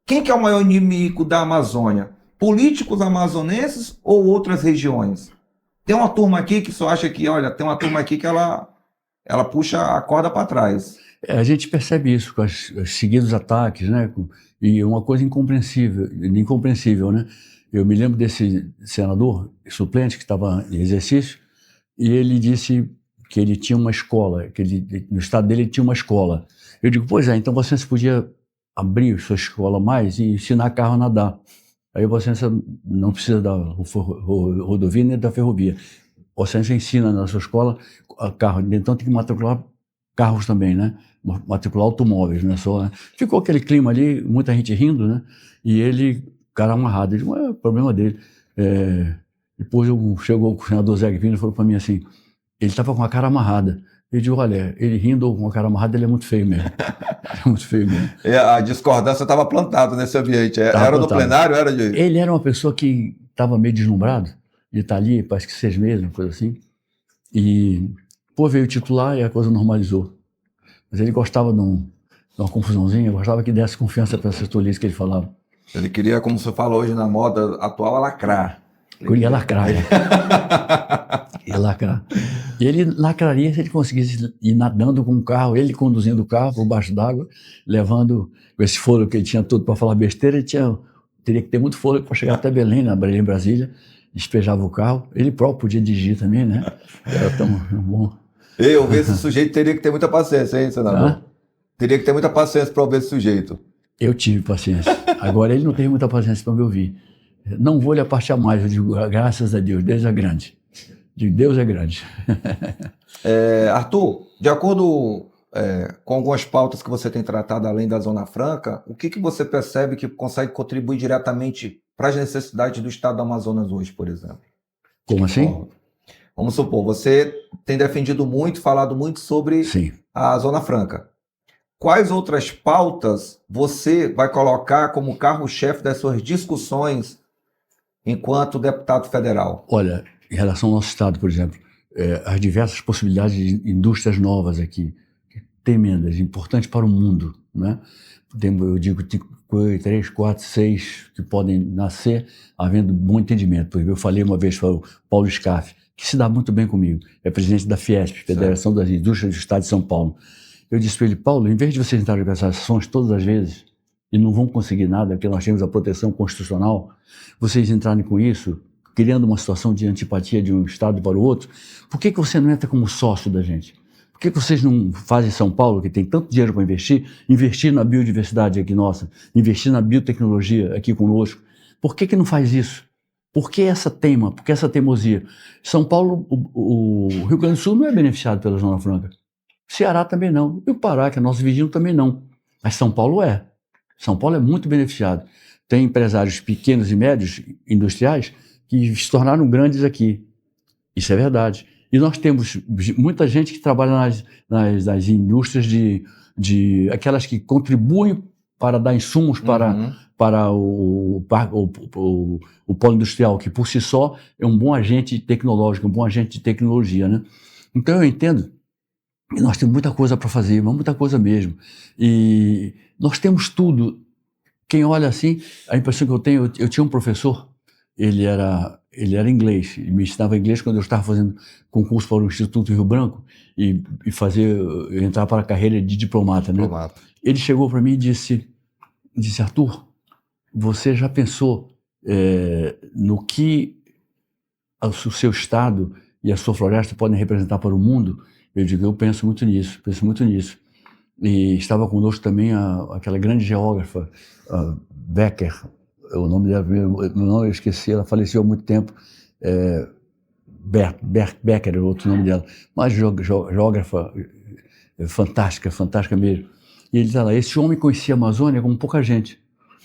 [SPEAKER 1] Quem que é o maior inimigo da Amazônia? Políticos amazonenses ou outras regiões? Tem uma turma aqui que só acha que, olha, tem uma turma aqui que ela puxa a corda para trás.
[SPEAKER 2] A gente percebe isso com os seguidos ataques, né? E uma coisa incompreensível, né? Eu me lembro desse senador suplente que estava em exercício e ele disse que ele tinha uma escola, no estado dele ele tinha uma escola. Eu digo, pois é, então você podia abrir sua escola mais e ensinar carro a nadar. Aí você não precisa da rodovia nem da ferrovia. Você ensina na sua escola carro, então tem que matricular carros também, né? Matricular automóveis, não é só, né? Ficou aquele clima ali, muita gente rindo, né? E ele, cara amarrado, ele disse, é problema dele. Depois chegou o senador Zé Guilherme e falou para mim assim, ele estava com a cara amarrada. Eu digo, olha, ele rindo com a cara amarrada, ele é muito feio mesmo. É muito feio mesmo.
[SPEAKER 1] A discordância estava plantada nesse ambiente. Era no plenário?
[SPEAKER 2] Ele era uma pessoa que estava meio deslumbrado. Ele está ali, parece que 6 meses, uma coisa assim. E, veio titular e a coisa normalizou. Mas ele gostava de uma confusãozinha, gostava que desse confiança para essas tolices que ele falava.
[SPEAKER 1] Ele queria, como você fala hoje na moda atual, lacrar.
[SPEAKER 2] Ele ia lacrar, ia lacrar. E ele lacraria se ele conseguisse ir nadando com o carro, ele conduzindo o carro por baixo d'água, levando esse fôlego que ele tinha todo para falar besteira, ele teria que ter muito fôlego para chegar até Belém, na Brasília, despejava o carro, ele próprio podia dirigir também, né? Era tão bom.
[SPEAKER 1] Eu ver esse sujeito teria que ter muita paciência, hein, senador? Teria que ter muita paciência para ouvir esse sujeito.
[SPEAKER 2] Eu tive paciência. Agora ele não teve muita paciência para me ouvir. Não vou lhe apartar mais, eu digo, graças a Deus, Deus é grande. Deus é grande.
[SPEAKER 1] Arthur, de acordo com algumas pautas que você tem tratado além da Zona Franca, o que você percebe que consegue contribuir diretamente para as necessidades do estado do Amazonas hoje, por exemplo?
[SPEAKER 2] Como assim?
[SPEAKER 1] Vamos supor, você tem defendido muito, falado muito sobre
[SPEAKER 2] Sim.
[SPEAKER 1] a Zona Franca. Quais outras pautas você vai colocar como carro-chefe das suas discussões enquanto deputado federal?
[SPEAKER 2] Olha, em relação ao nosso estado, por exemplo, as diversas possibilidades de indústrias novas aqui, tremendas, importantes para o mundo, né? Eu digo 3, 4, 6 que podem nascer havendo bom entendimento. Por exemplo, eu falei uma vez para o Paulo Scaff, que se dá muito bem comigo, é presidente da Fiesp, Federação das Indústrias do Estado de São Paulo. Eu disse para ele, Paulo, em vez de vocês entrarem com essas ações todas as vezes, e não vão conseguir nada, porque nós temos a proteção constitucional, vocês entrarem com isso, criando uma situação de antipatia de um Estado para o outro, por que você não entra como sócio da gente? Por que vocês não fazem São Paulo, que tem tanto dinheiro para investir na biodiversidade aqui nossa, investir na biotecnologia aqui conosco? Por que não faz isso? Por que essa teima? Por que essa teimosia? São Paulo, o Rio Grande do Sul não é beneficiado pela Zona Franca. Ceará também não. E o Pará, que é nosso vizinho, também não. Mas São Paulo é. São Paulo é muito beneficiado. Tem empresários pequenos e médios, industriais, que se tornaram grandes aqui. Isso é verdade. E nós temos muita gente que trabalha nas indústrias aquelas que contribuem para dar insumos para o polo industrial, que por si só é um bom agente tecnológico, um bom agente de tecnologia, né? Então eu entendo que nós temos muita coisa para fazer, muita coisa mesmo. E nós temos tudo. Quem olha assim, a impressão que eu tenho, eu tinha um professor, ele era inglês, ele me ensinava inglês quando eu estava fazendo concurso para o Instituto Rio Branco e entrar para a carreira de diplomata, né? Ele chegou para mim e disse, Arthur, você já pensou no que o seu estado e a sua floresta podem representar para o mundo? Eu digo, eu penso muito nisso. E estava conosco também aquela grande geógrafa, Becker, o nome dela, eu esqueci, ela faleceu há muito tempo, Becker é o outro nome dela, mas geógrafa fantástica mesmo. E ele está lá, esse homem conhecia a Amazônia como pouca gente,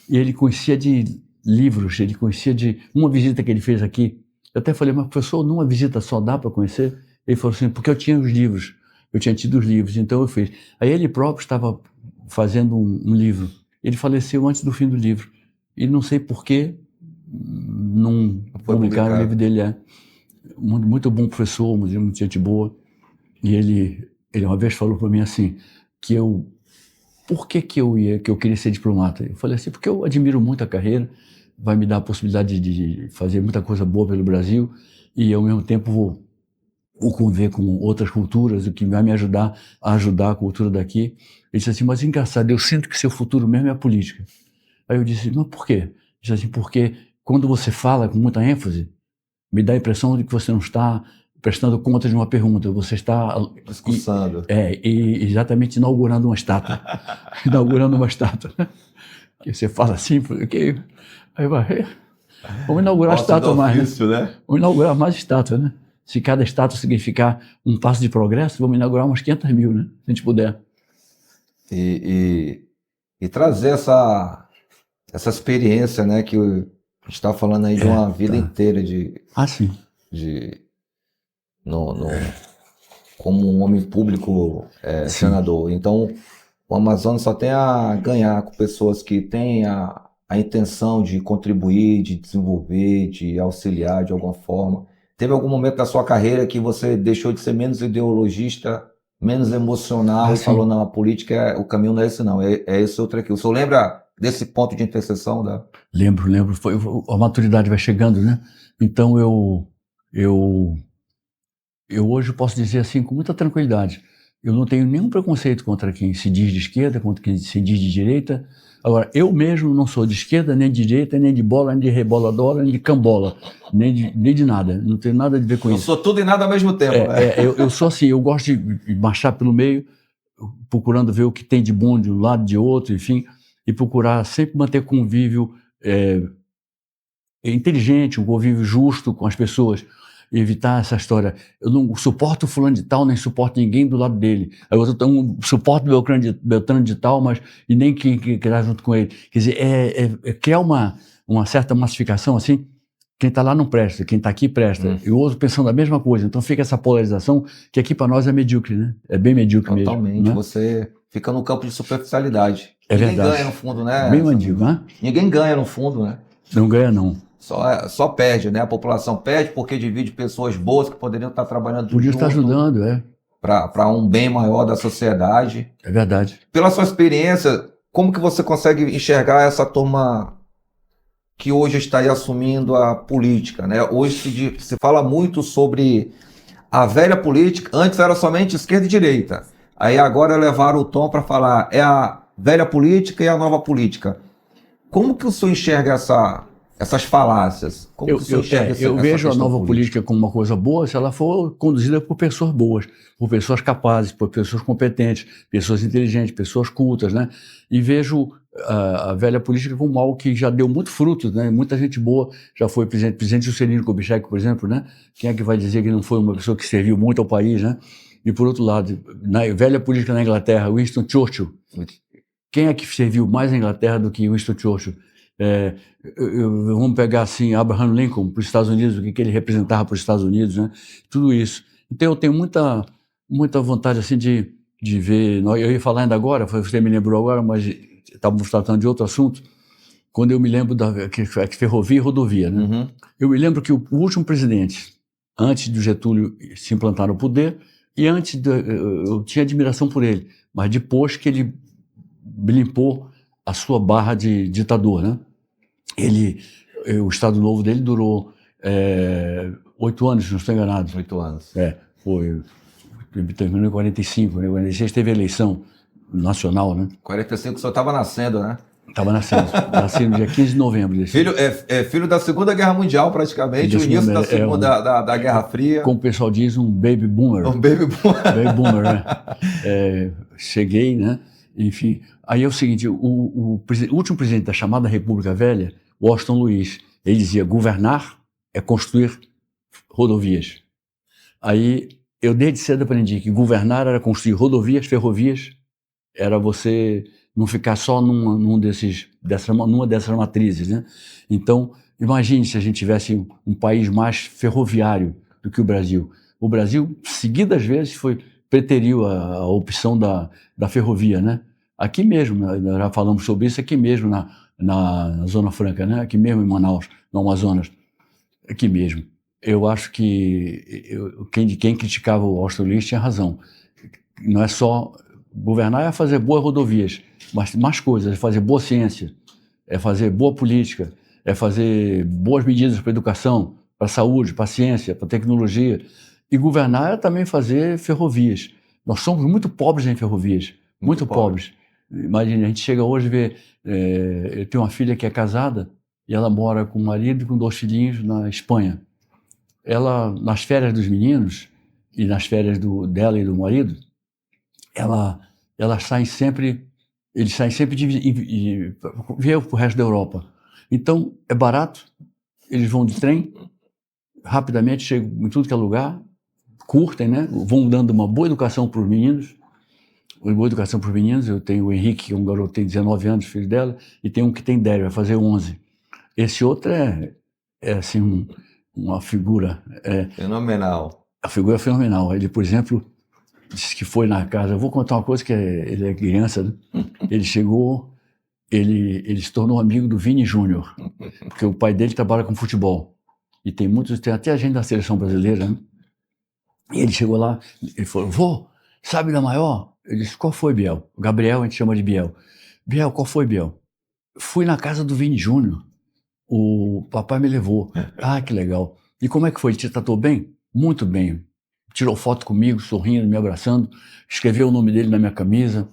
[SPEAKER 2] e ele conhecia de livros, ele conhecia de uma visita que ele fez aqui. Eu até falei, mas professor, numa visita só dá para conhecer? Ele falou assim, porque eu tinha os livros, eu tinha tido os livros, então eu fiz. Aí ele próprio estava fazendo um livro, ele faleceu antes do fim do livro, e não sei por que não publicaram o livro dele. Muito bom professor, muita gente boa, e ele uma vez falou para mim assim, por que eu queria ser diplomata? Eu falei assim, porque eu admiro muito a carreira, vai me dar a possibilidade de fazer muita coisa boa pelo Brasil, e ao mesmo tempo vou conviver com outras culturas, o que vai me ajudar a ajudar a cultura daqui. Ele disse assim, mas engraçado, eu sinto que seu futuro mesmo é a política. Aí eu disse, mas por quê? Ele disse assim, porque quando você fala com muita ênfase, me dá a impressão de que você não está prestando conta de uma pergunta, você está
[SPEAKER 1] discursando.
[SPEAKER 2] E exatamente inaugurando uma estátua. Que você fala assim, porque aí vai, vamos inaugurar a estátua mais, né? Vamos inaugurar mais estátuas, né? Se cada estátua significar um passo de progresso, vamos inaugurar umas 500 mil, né? Se a gente puder.
[SPEAKER 1] E trazer essa experiência, né, que a gente está falando aí de uma vida inteira como um homem público, senador. Então, o Amazonas só tem a ganhar com pessoas que têm a intenção de contribuir, de desenvolver, de auxiliar de alguma forma. Teve algum momento da sua carreira que você deixou de ser menos ideologista, menos emocional e falou, não, a política, o caminho não é esse não, é esse outro aqui. O senhor lembra desse ponto de interseção?
[SPEAKER 2] Lembro. A maturidade vai chegando, né? Então eu hoje posso dizer assim com muita tranquilidade, eu não tenho nenhum preconceito contra quem se diz de esquerda, contra quem se diz de direita. Agora, eu mesmo não sou de esquerda, nem de direita, nem de bola, nem de reboladora, nem de cambola, nem de nada. Não tenho nada a ver com isso.
[SPEAKER 1] Eu sou tudo e nada ao mesmo tempo.
[SPEAKER 2] Eu sou assim, eu gosto de marchar pelo meio, procurando ver o que tem de bom de um lado, de outro, enfim, e procurar sempre manter convívio inteligente, um convívio justo com as pessoas, evitar essa história. Eu não suporto fulano de tal, nem suporto ninguém do lado dele. Aí eu suporto Beltrano de tal, mas e nem que está junto com ele. Quer dizer, quer uma certa massificação assim. Quem está lá não presta, quem está aqui presta. E o outro pensando a mesma coisa. Então fica essa polarização que aqui para nós é medíocre, né? É bem medíocre mesmo.
[SPEAKER 1] Totalmente.
[SPEAKER 2] Né?
[SPEAKER 1] Você fica no campo de superficialidade.
[SPEAKER 2] Ninguém
[SPEAKER 1] verdade. Ganha no fundo, né?
[SPEAKER 2] Bem medíocre, né?
[SPEAKER 1] Ninguém ganha no fundo, né?
[SPEAKER 2] Não ganha, não.
[SPEAKER 1] Só perde, né? A população perde porque divide pessoas boas que poderiam estar trabalhando
[SPEAKER 2] Podia estar ajudando,
[SPEAKER 1] para um bem maior da sociedade.
[SPEAKER 2] É verdade.
[SPEAKER 1] Pela sua experiência, como que você consegue enxergar essa turma que hoje está aí assumindo a política, né? Hoje se fala muito sobre a velha política. Antes era somente esquerda e direita. Aí agora levaram o tom para falar é a velha política e a nova política. Como que o senhor enxerga essas falácias? Como que o senhor enxerga
[SPEAKER 2] eu vejo a nova política como uma coisa boa se ela for conduzida por pessoas boas, por pessoas capazes, por pessoas competentes, pessoas inteligentes, pessoas cultas, né? E vejo a velha política como algo que já deu muito fruto, né? Muita gente boa já foi presidente Juscelino Kubitschek, por exemplo, né? Quem é que vai dizer que não foi uma pessoa que serviu muito ao país, né? E por outro lado, na velha política na Inglaterra, Winston Churchill. Quem é que serviu mais à Inglaterra do que Winston Churchill? Vamos pegar assim Abraham Lincoln para os Estados Unidos, o que ele representava para os Estados Unidos, né? Tudo isso. Então eu tenho muita vontade assim de ver. Eu ia falar ainda agora, você me lembrou agora, mas estávamos tratando de outro assunto. Quando eu me lembro que ferrovia e rodovia, né? Uhum. Eu me lembro que o último presidente, antes do Getúlio se implantar no poder, e eu tinha admiração por ele, mas depois que ele limpou a sua barra de ditador, né? O Estado Novo dele durou 8 anos, se não estou enganado.
[SPEAKER 1] 8 anos.
[SPEAKER 2] Terminou em 45, né? Em 46 teve eleição nacional, né?
[SPEAKER 1] 45 o senhor estava nascendo, né?
[SPEAKER 2] Estava nascendo. Nasci no dia 15 de novembro desse
[SPEAKER 1] filho da Segunda Guerra Mundial, praticamente, o início da Guerra Fria.
[SPEAKER 2] Como o pessoal diz, um baby boomer.
[SPEAKER 1] Um baby boomer.
[SPEAKER 2] Baby boomer, né? Cheguei, né? Enfim, aí é o seguinte, o último presidente da chamada República Velha, Washington Luiz, ele dizia, governar é construir rodovias. Aí, eu desde cedo aprendi que governar era construir rodovias, ferrovias, era você não ficar só numa dessas matrizes, né? Então, imagine se a gente tivesse um país mais ferroviário do que o Brasil. O Brasil, seguidas vezes, preteriu a opção da ferrovia, né? Aqui mesmo, nós já falamos sobre isso aqui mesmo na Zona Franca, né? Aqui mesmo em Manaus, no Amazonas, aqui mesmo. Eu acho que quem criticava o Washington Luiz tinha razão. Não é só governar, é fazer boas rodovias, mas mais coisas, é fazer boa ciência, é fazer boa política, é fazer boas medidas para a educação, para a saúde, para a ciência, para a tecnologia. E governar é também fazer ferrovias. Nós somos muito pobres em ferrovias, muito pobres. Imagina, a gente chega hoje e vê, eu tenho uma filha que é casada e ela mora com o marido e com 2 filhinhos na Espanha. Ela, nas férias dos meninos e nas férias dela e do marido, eles saem sempre de ver para o resto da Europa. Então, é barato, eles vão de trem, rapidamente chegam em tudo que é lugar, curtem, né? Vão dando uma boa educação para os meninos. Eu tenho o Henrique, que é um garoto que tem 19 anos, filho dela, e tem um que tem 10, vai fazer 11. Esse outro é assim, uma figura...
[SPEAKER 1] fenomenal.
[SPEAKER 2] A figura é fenomenal. Ele, por exemplo, disse que foi na casa... Eu vou contar uma coisa, que ele é criança, né? Ele chegou... Ele se tornou amigo do Vini Júnior, porque o pai dele trabalha com futebol. E tem até a gente da seleção brasileira, né? E ele chegou lá, ele falou, vô, sabe da maior? Ele disse, qual foi, Biel? O Gabriel a gente chama de Biel. Biel, qual foi, Biel? Fui na casa do Vini Júnior. O papai me levou. Ah, que legal. E como é que foi? Ele te tratou bem? Muito bem. Tirou foto comigo, sorrindo, me abraçando. Escreveu o nome dele na minha camisa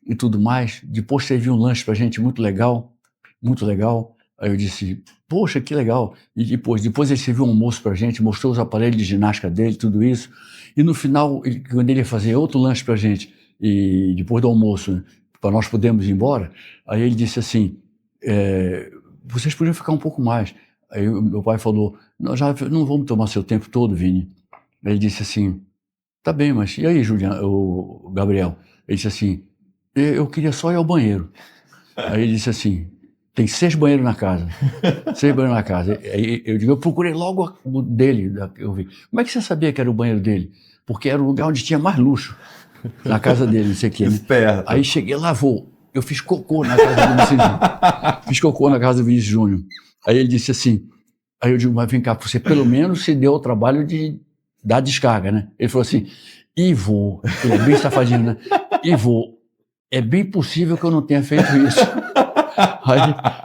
[SPEAKER 2] e tudo mais. Depois serviu um lanche pra gente muito legal. Muito legal. Aí eu disse, poxa, que legal. E depois ele serviu um almoço pra gente, mostrou os aparelhos de ginástica dele, tudo isso. E no final, quando ele ia fazer outro lanche pra gente, e depois do almoço, né, para nós podermos ir embora, aí ele disse assim, vocês podiam ficar um pouco mais. Aí o meu pai falou, não vamos tomar seu tempo todo, Vini. Ele disse assim, tá bem, mas e aí, o Gabriel? Ele disse assim, eu queria só ir ao banheiro. Aí ele disse assim, tem 6 banheiros na casa. 6 banheiros na casa. Aí eu procurei logo o dele, eu vi. Como é que você sabia que era o banheiro dele? Porque era o lugar onde tinha mais luxo, na casa dele, não sei o quê. Né? Aí cheguei lá, eu fiz cocô na casa do Vinícius Júnior. Fiz cocô na casa do Vinícius Júnior. Aí ele disse assim, aí eu digo, mas vem cá, você pelo menos se deu o trabalho de dar descarga, né? Ele falou assim, Ivo, ele é bem safadinho, né? Ivo, é bem possível que eu não tenha feito isso.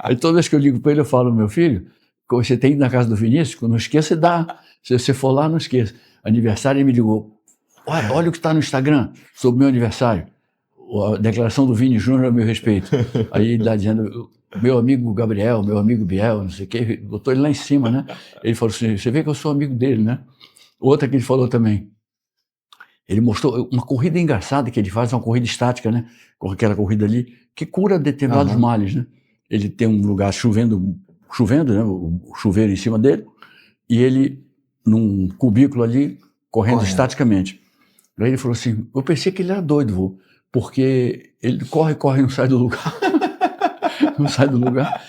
[SPEAKER 2] Aí toda vez que eu ligo para ele, eu falo, meu filho, você tem ido na casa do Vinícius, não esqueça de dar. Se você for lá, não esqueça. Aniversário, ele me ligou, olha o que está no Instagram sobre o meu aniversário. A declaração do Vini Júnior a meu respeito. Aí ele está dizendo, meu amigo Gabriel, meu amigo Biel, não sei o quê, botou ele lá em cima, né? Ele falou assim, você vê que eu sou amigo dele, né? Outra que ele falou também, ele mostrou uma corrida engraçada que ele faz, uma corrida estática, né? Com aquela corrida ali, que cura determinados males, né? Ele tem um lugar chovendo, né? O chuveiro em cima dele, e ele, num cubículo ali, correndo estaticamente. Aí ele falou assim, eu pensei que ele era doido, vô, porque ele corre e não sai do lugar. Não sai do lugar.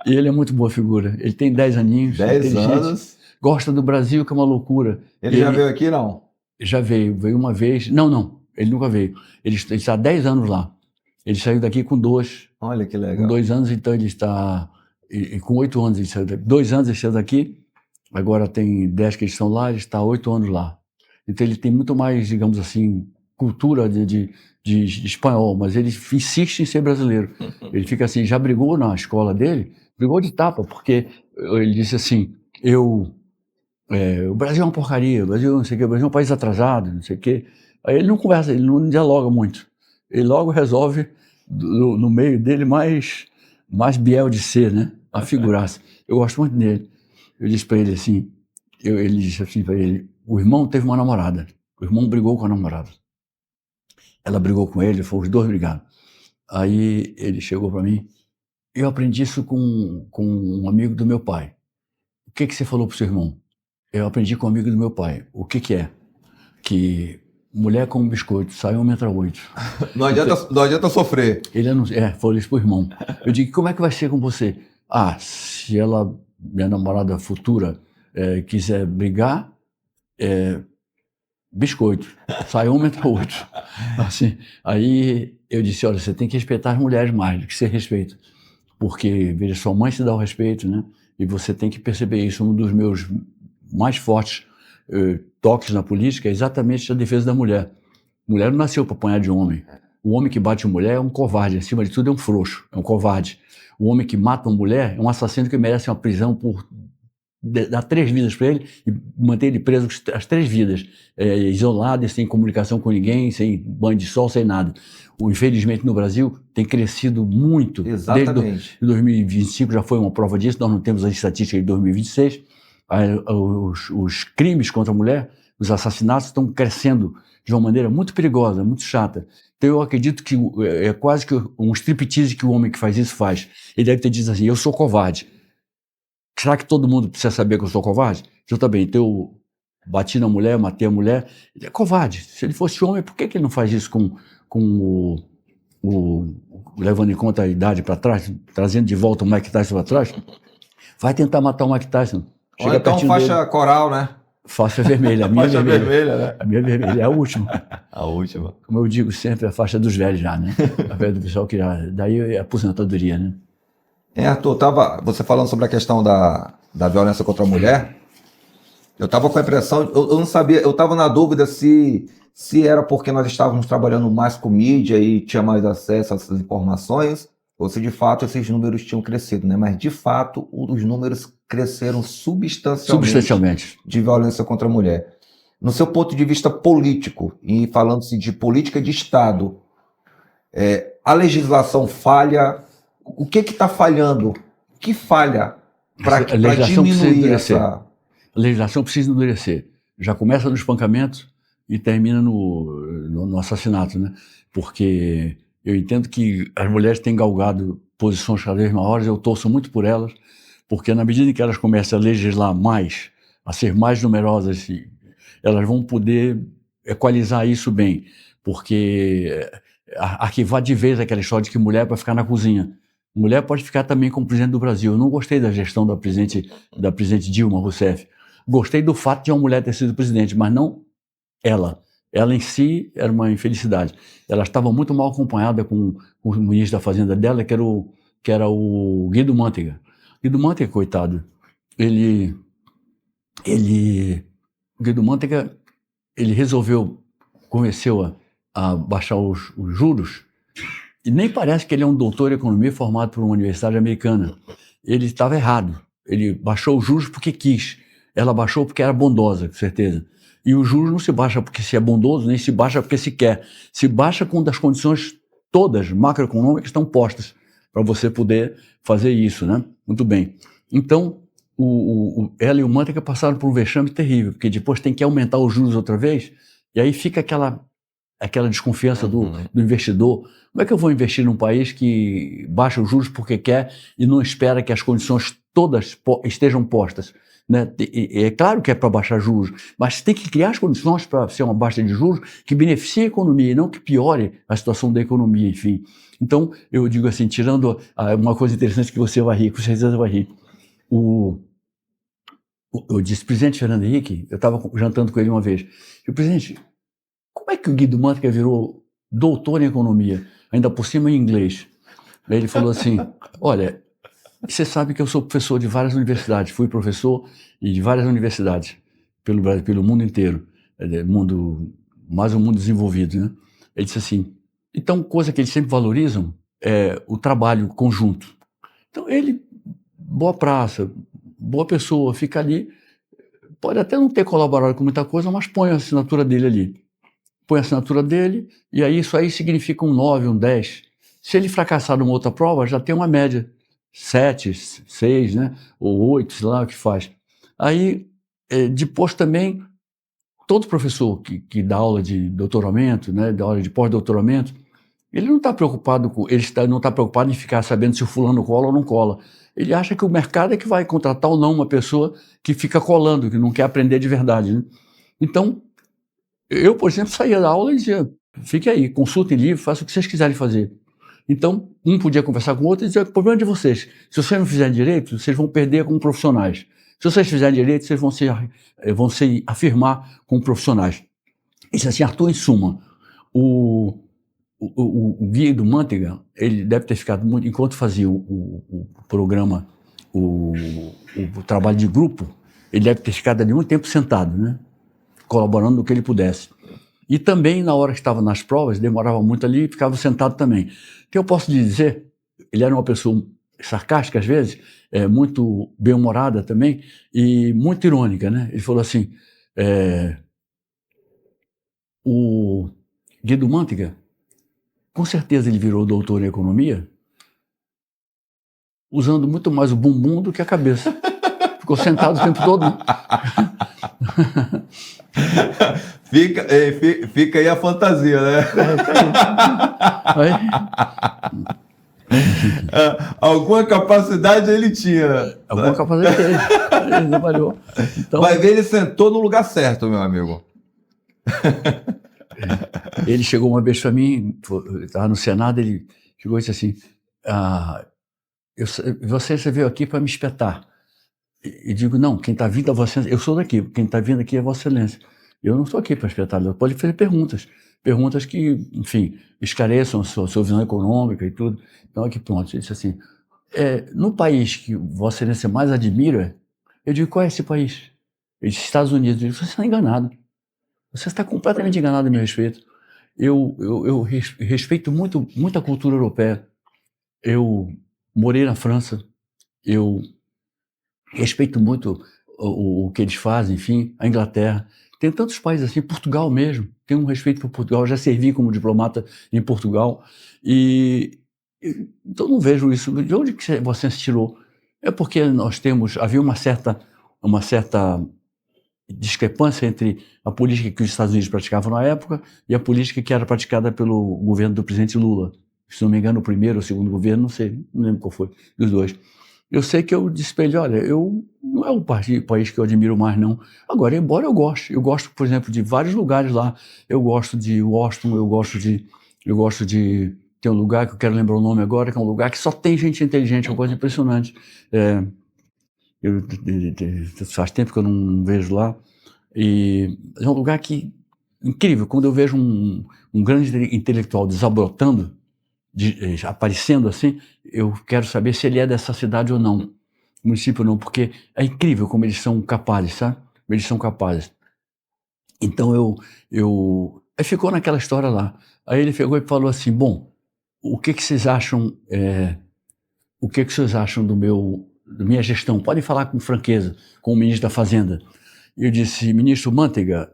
[SPEAKER 2] E ele é muito boa figura. Ele tem 10 aninhos.
[SPEAKER 1] 10 anos.
[SPEAKER 2] Gosta do Brasil, que é uma loucura.
[SPEAKER 1] Ele já veio aqui, não?
[SPEAKER 2] Já veio uma vez. Não, ele nunca veio. Ele está há 10 anos lá. Ele saiu daqui com 2.
[SPEAKER 1] Olha que legal.
[SPEAKER 2] Com 2 anos, então ele está... E com 8 anos ele saiu daqui. 2 anos ele saiu daqui. Agora tem 10 que eles estão lá, ele está há 8 anos lá. Então ele tem muito mais, digamos assim, cultura de espanhol, mas ele insiste em ser brasileiro. Ele fica assim, já brigou na escola dele, brigou de tapa, porque ele disse assim, o Brasil é uma porcaria, o Brasil não sei o quê, o Brasil é um país atrasado, não sei o quê. Aí ele não conversa, ele não dialoga muito. Ele logo resolve, no meio dele, mais Biel de ser, né? A figuraça. Eu gosto muito dele. Eu disse para ele assim, ele disse assim para ele, o irmão teve uma namorada, o irmão brigou com a namorada. Ela brigou com ele, os 2 brigaram. Aí ele chegou para mim, eu aprendi isso com um amigo do meu pai. O que você falou pro seu irmão? Eu aprendi com um amigo do meu pai. O que é? Que mulher com biscoito, sai 1,8 m.
[SPEAKER 1] Não adianta sofrer.
[SPEAKER 2] Ele falou isso pro irmão. Eu digo, como é que vai ser com você? Se ela, minha namorada futura, quiser brigar, biscoito, sai 1,8 m. Assim, aí eu disse, olha, você tem que respeitar as mulheres mais do que você respeita. Porque, veja, sua mãe se dá o respeito, né? E você tem que perceber isso. Um dos meus mais fortes toques na política é exatamente a defesa da mulher. Mulher não nasceu para apanhar de homem. O homem que bate mulher é um covarde, acima de tudo é um frouxo, é um covarde. O homem que mata uma mulher é um assassino que merece uma prisão por dar 3 vidas para ele e manter ele preso as 3 vidas, isolado, sem comunicação com ninguém, sem banho de sol, sem nada. Infelizmente no Brasil tem crescido muito.
[SPEAKER 1] Exatamente.
[SPEAKER 2] Desde 2025 já foi uma prova disso, nós não temos a estatística de 2026. Os crimes contra a mulher, os assassinatos estão crescendo de uma maneira muito perigosa, muito chata. Então eu acredito que é quase que um striptease que o homem que faz isso faz. Ele deve ter dito assim, eu sou covarde. Será que todo mundo precisa saber que eu sou covarde? Eu também. Então eu bati na mulher, matei a mulher. Ele é covarde. Se ele fosse homem, por que ele não faz isso com levando em conta a idade para trás, trazendo de volta o Mike Tyson para trás? Vai tentar matar o Mike Tyson.
[SPEAKER 1] Chega então faixa dele. Coral, né?
[SPEAKER 2] Faixa vermelha. A minha
[SPEAKER 1] faixa vermelha, né?
[SPEAKER 2] A minha vermelha. É a última.
[SPEAKER 1] A última.
[SPEAKER 2] Como eu digo sempre, a faixa dos velhos já, né? A velha do pessoal que já... Daí é a aposentadoria, né?
[SPEAKER 1] Arthur, você falando sobre a questão da violência contra a mulher, eu estava com a impressão, eu não sabia, eu estava na dúvida se era porque nós estávamos trabalhando mais com mídia e tinha mais acesso a essas informações, ou se de fato esses números tinham crescido, né? Mas de fato os números cresceram substancialmente de violência contra a mulher. No seu ponto de vista político, e falando-se de política de Estado, a legislação falha. O que está falhando? O que falha para diminuir essa...
[SPEAKER 2] A legislação precisa endurecer. Já começa no espancamento e termina no assassinato, né? Porque eu entendo que as mulheres têm galgado posições cada vez maiores, eu torço muito por elas, porque na medida em que elas começam a legislar mais, a ser mais numerosas, elas vão poder equalizar isso bem, porque arquivar de vez aquela história de que mulher vai ficar na cozinha. Mulher pode ficar também como presidente do Brasil. Eu não gostei da gestão da presidente Dilma Rousseff. Gostei do fato de uma mulher ter sido presidente, mas não ela. Ela em si era uma infelicidade. Ela estava muito mal acompanhada com o ministro da Fazenda dela, que era o Guido Mantega. Guido Mantega, coitado, Guido Mantega, ele convenceu a baixar os juros, e nem parece que ele é um doutor em economia formado por uma universidade americana. Ele estava errado. Ele baixou os juros porque quis. Ela baixou porque era bondosa, com certeza. E o juros não se baixa porque se é bondoso, nem se baixa porque se quer. Se baixa quando as condições todas macroeconômicas estão postas para você poder fazer isso, né? Muito bem. Então, ela e o Mantega passaram por um vexame terrível, porque depois tem que aumentar os juros outra vez, e aí fica aquela desconfiança do investidor. Como é que eu vou investir num país que baixa os juros porque quer e não espera que as condições todas estejam postas? Né? É claro que é para baixar juros, mas tem que criar as condições para ser uma baixa de juros que beneficie a economia e não que piore a situação da economia, enfim. Então, eu digo assim, tirando uma coisa interessante que você vai rir, com certeza vai rir. Eu disse, presidente Fernando Henrique, eu estava jantando com ele uma vez, eu, presidente, como é que o Guido Mantega virou doutor em economia, ainda por cima em inglês? Aí ele falou assim, olha, você sabe que eu sou professor de várias universidades, fui professor de várias universidades pelo Brasil, pelo mundo inteiro, mais um mundo desenvolvido, né? Ele disse assim, então, coisa que eles sempre valorizam é o trabalho conjunto. Então, ele, boa praça, boa pessoa, fica ali, pode até não ter colaborado com muita coisa, mas põe a assinatura dele ali. Põe a assinatura dele, e aí isso aí significa um 9, um 10. Se ele fracassar numa outra prova, já tem uma média. 7, 6, né? Ou 8, sei lá o que faz. Aí, depois também, todo professor que dá aula de doutoramento, né, dá aula de pós-doutoramento, ele não está preocupado em ficar sabendo se o fulano cola ou não cola. Ele acha que o mercado é que vai contratar ou não uma pessoa que fica colando, que não quer aprender de verdade, né? Então, eu, por exemplo, saía da aula e dizia, fique aí, consultem livro, façam o que vocês quiserem fazer. Então, um podia conversar com o outro e dizer, o problema é de vocês. Se vocês não fizerem direito, vocês vão perder como profissionais. Se vocês fizerem direito, vocês vão se afirmar como profissionais. Isso assim, Arthur, em suma, o Guido Mantega, ele deve ter ficado muito, enquanto fazia o programa, o trabalho de grupo, ele deve ter ficado ali muito tempo sentado, né? Colaborando no que ele pudesse. E também, na hora que estava nas provas, demorava muito ali e ficava sentado também. O que eu posso lhe dizer, ele era uma pessoa sarcástica às vezes, muito bem-humorada também, e muito irônica, né? Ele falou assim, o Guido Mantega, com certeza ele virou doutor em economia, usando muito mais o bumbum do que a cabeça. Ficou sentado o tempo todo.
[SPEAKER 1] Fica aí a fantasia, né? Alguma capacidade ele tinha.
[SPEAKER 2] Alguma capacidade ele trabalhou. Então,
[SPEAKER 1] vai ver, ele sentou no lugar certo, meu amigo.
[SPEAKER 2] Ele chegou uma vez para mim, estava no Senado, ele chegou e disse assim, você veio aqui para me espetar. E digo, não, quem está vindo é Vossa Excelência. Eu sou daqui, quem está vindo aqui é Vossa Excelência. Eu não estou aqui para espetar, pode fazer perguntas que, enfim, esclareçam a sua visão econômica e tudo. Então, aqui pronto, ele disse assim, no país que Vossa Excelência mais admira, eu digo, qual é esse país? Ele disse, Estados Unidos. Eu digo, você está enganado. Você está completamente enganado a meu respeito. Eu respeito muito a cultura europeia. Eu morei na França, eu respeito muito o que eles fazem, enfim, a Inglaterra. Tem tantos países assim, Portugal mesmo, tenho um respeito por Portugal, já servi como diplomata em Portugal, então não vejo isso. De onde que você se tirou? É porque havia uma certa discrepância entre a política que os Estados Unidos praticavam na época e a política que era praticada pelo governo do presidente Lula. Se não me engano, o primeiro ou o segundo governo, não sei, não lembro qual foi, dos dois. eu sei que eu disse para ele, olha, não é o país que eu admiro mais, não. Agora, embora eu gosto, por exemplo, de vários lugares lá. Eu gosto de Washington, eu gosto de tem um lugar que eu quero lembrar o nome agora, que é um lugar que só tem gente inteligente, é uma coisa impressionante. Faz tempo que eu não vejo lá. E é um lugar incrível. Quando eu vejo um grande intelectual desabrotando, aparecendo assim, eu quero saber se ele é dessa cidade ou não. Município não, porque é incrível como eles são capazes, sabe? Eles são capazes. Então aí ficou naquela história lá. Aí ele pegou e falou assim, bom, o que vocês acham da minha gestão? Podem falar com franqueza, com o ministro da Fazenda. Eu disse, ministro Manteiga,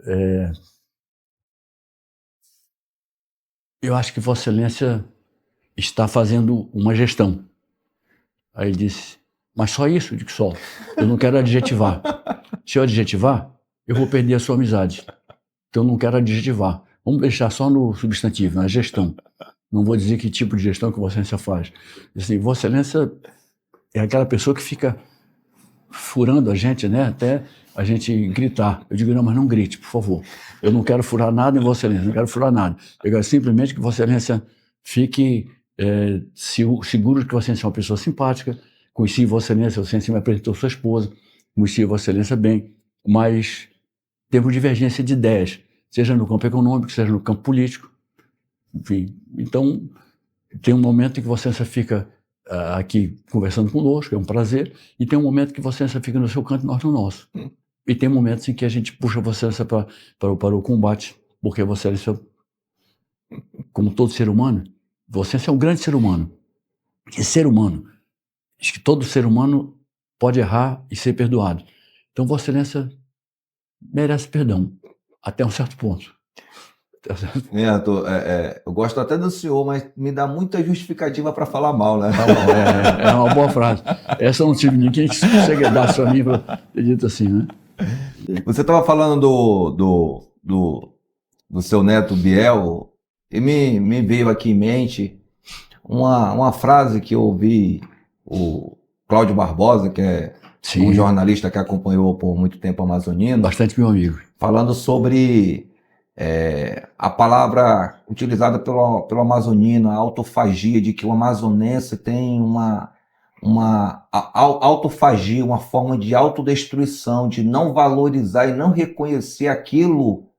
[SPEAKER 2] eu acho que Vossa Excelência está fazendo uma gestão. Aí ele disse, mas só isso? Eu digo, só. Eu não quero adjetivar. Se eu adjetivar, eu vou perder a sua amizade. Então eu não quero adjetivar. Vamos deixar só no substantivo, na gestão. Não vou dizer que tipo de gestão que Vossa Excelência faz. Assim, Vossa Excelência é aquela pessoa que fica furando a gente, né? Até a gente gritar. Eu digo, não, mas não grite, por favor. Eu não quero furar nada em Vossa Excelência, não quero furar nada. Eu quero simplesmente que Vossa Excelência fique seguro de que Vossa Excelência é uma pessoa simpática. Conheci Vossa Excelência me apresentou sua esposa, conheci Vossa Excelência bem, mas temos divergência de ideias, seja no campo econômico, seja no campo político. Enfim, então tem um momento em que Vossa Excelência fica aqui conversando conosco, é um prazer, e tem um momento que Vossa Excelência fica no seu canto e nós no nosso. E tem momentos em que a gente puxa Vossa Excelência para o combate, porque Vossa Excelência, como todo ser humano, Vossa Excelência é um grande ser humano. E ser humano, acho que todo ser humano pode errar e ser perdoado. Então Vossa Excelência merece perdão, até um certo ponto.
[SPEAKER 1] Eu gosto até do senhor, mas me dá muita justificativa para falar mal, né?
[SPEAKER 2] É uma boa frase. Essa eu não tive ninguém que chegue a dar para mim para ter dito assim, né?
[SPEAKER 1] Você estava falando do seu neto Biel, e me veio aqui em mente uma frase que eu ouvi o Cláudio Barbosa, que é um jornalista que acompanhou por muito tempo o Amazonino.
[SPEAKER 2] Bastante meu amigo.
[SPEAKER 1] Falando sobre a palavra utilizada pelo amazonino, a autofagia, de que o amazonense tem uma autofagia, uma forma de autodestruição, de não valorizar e não reconhecer aquilo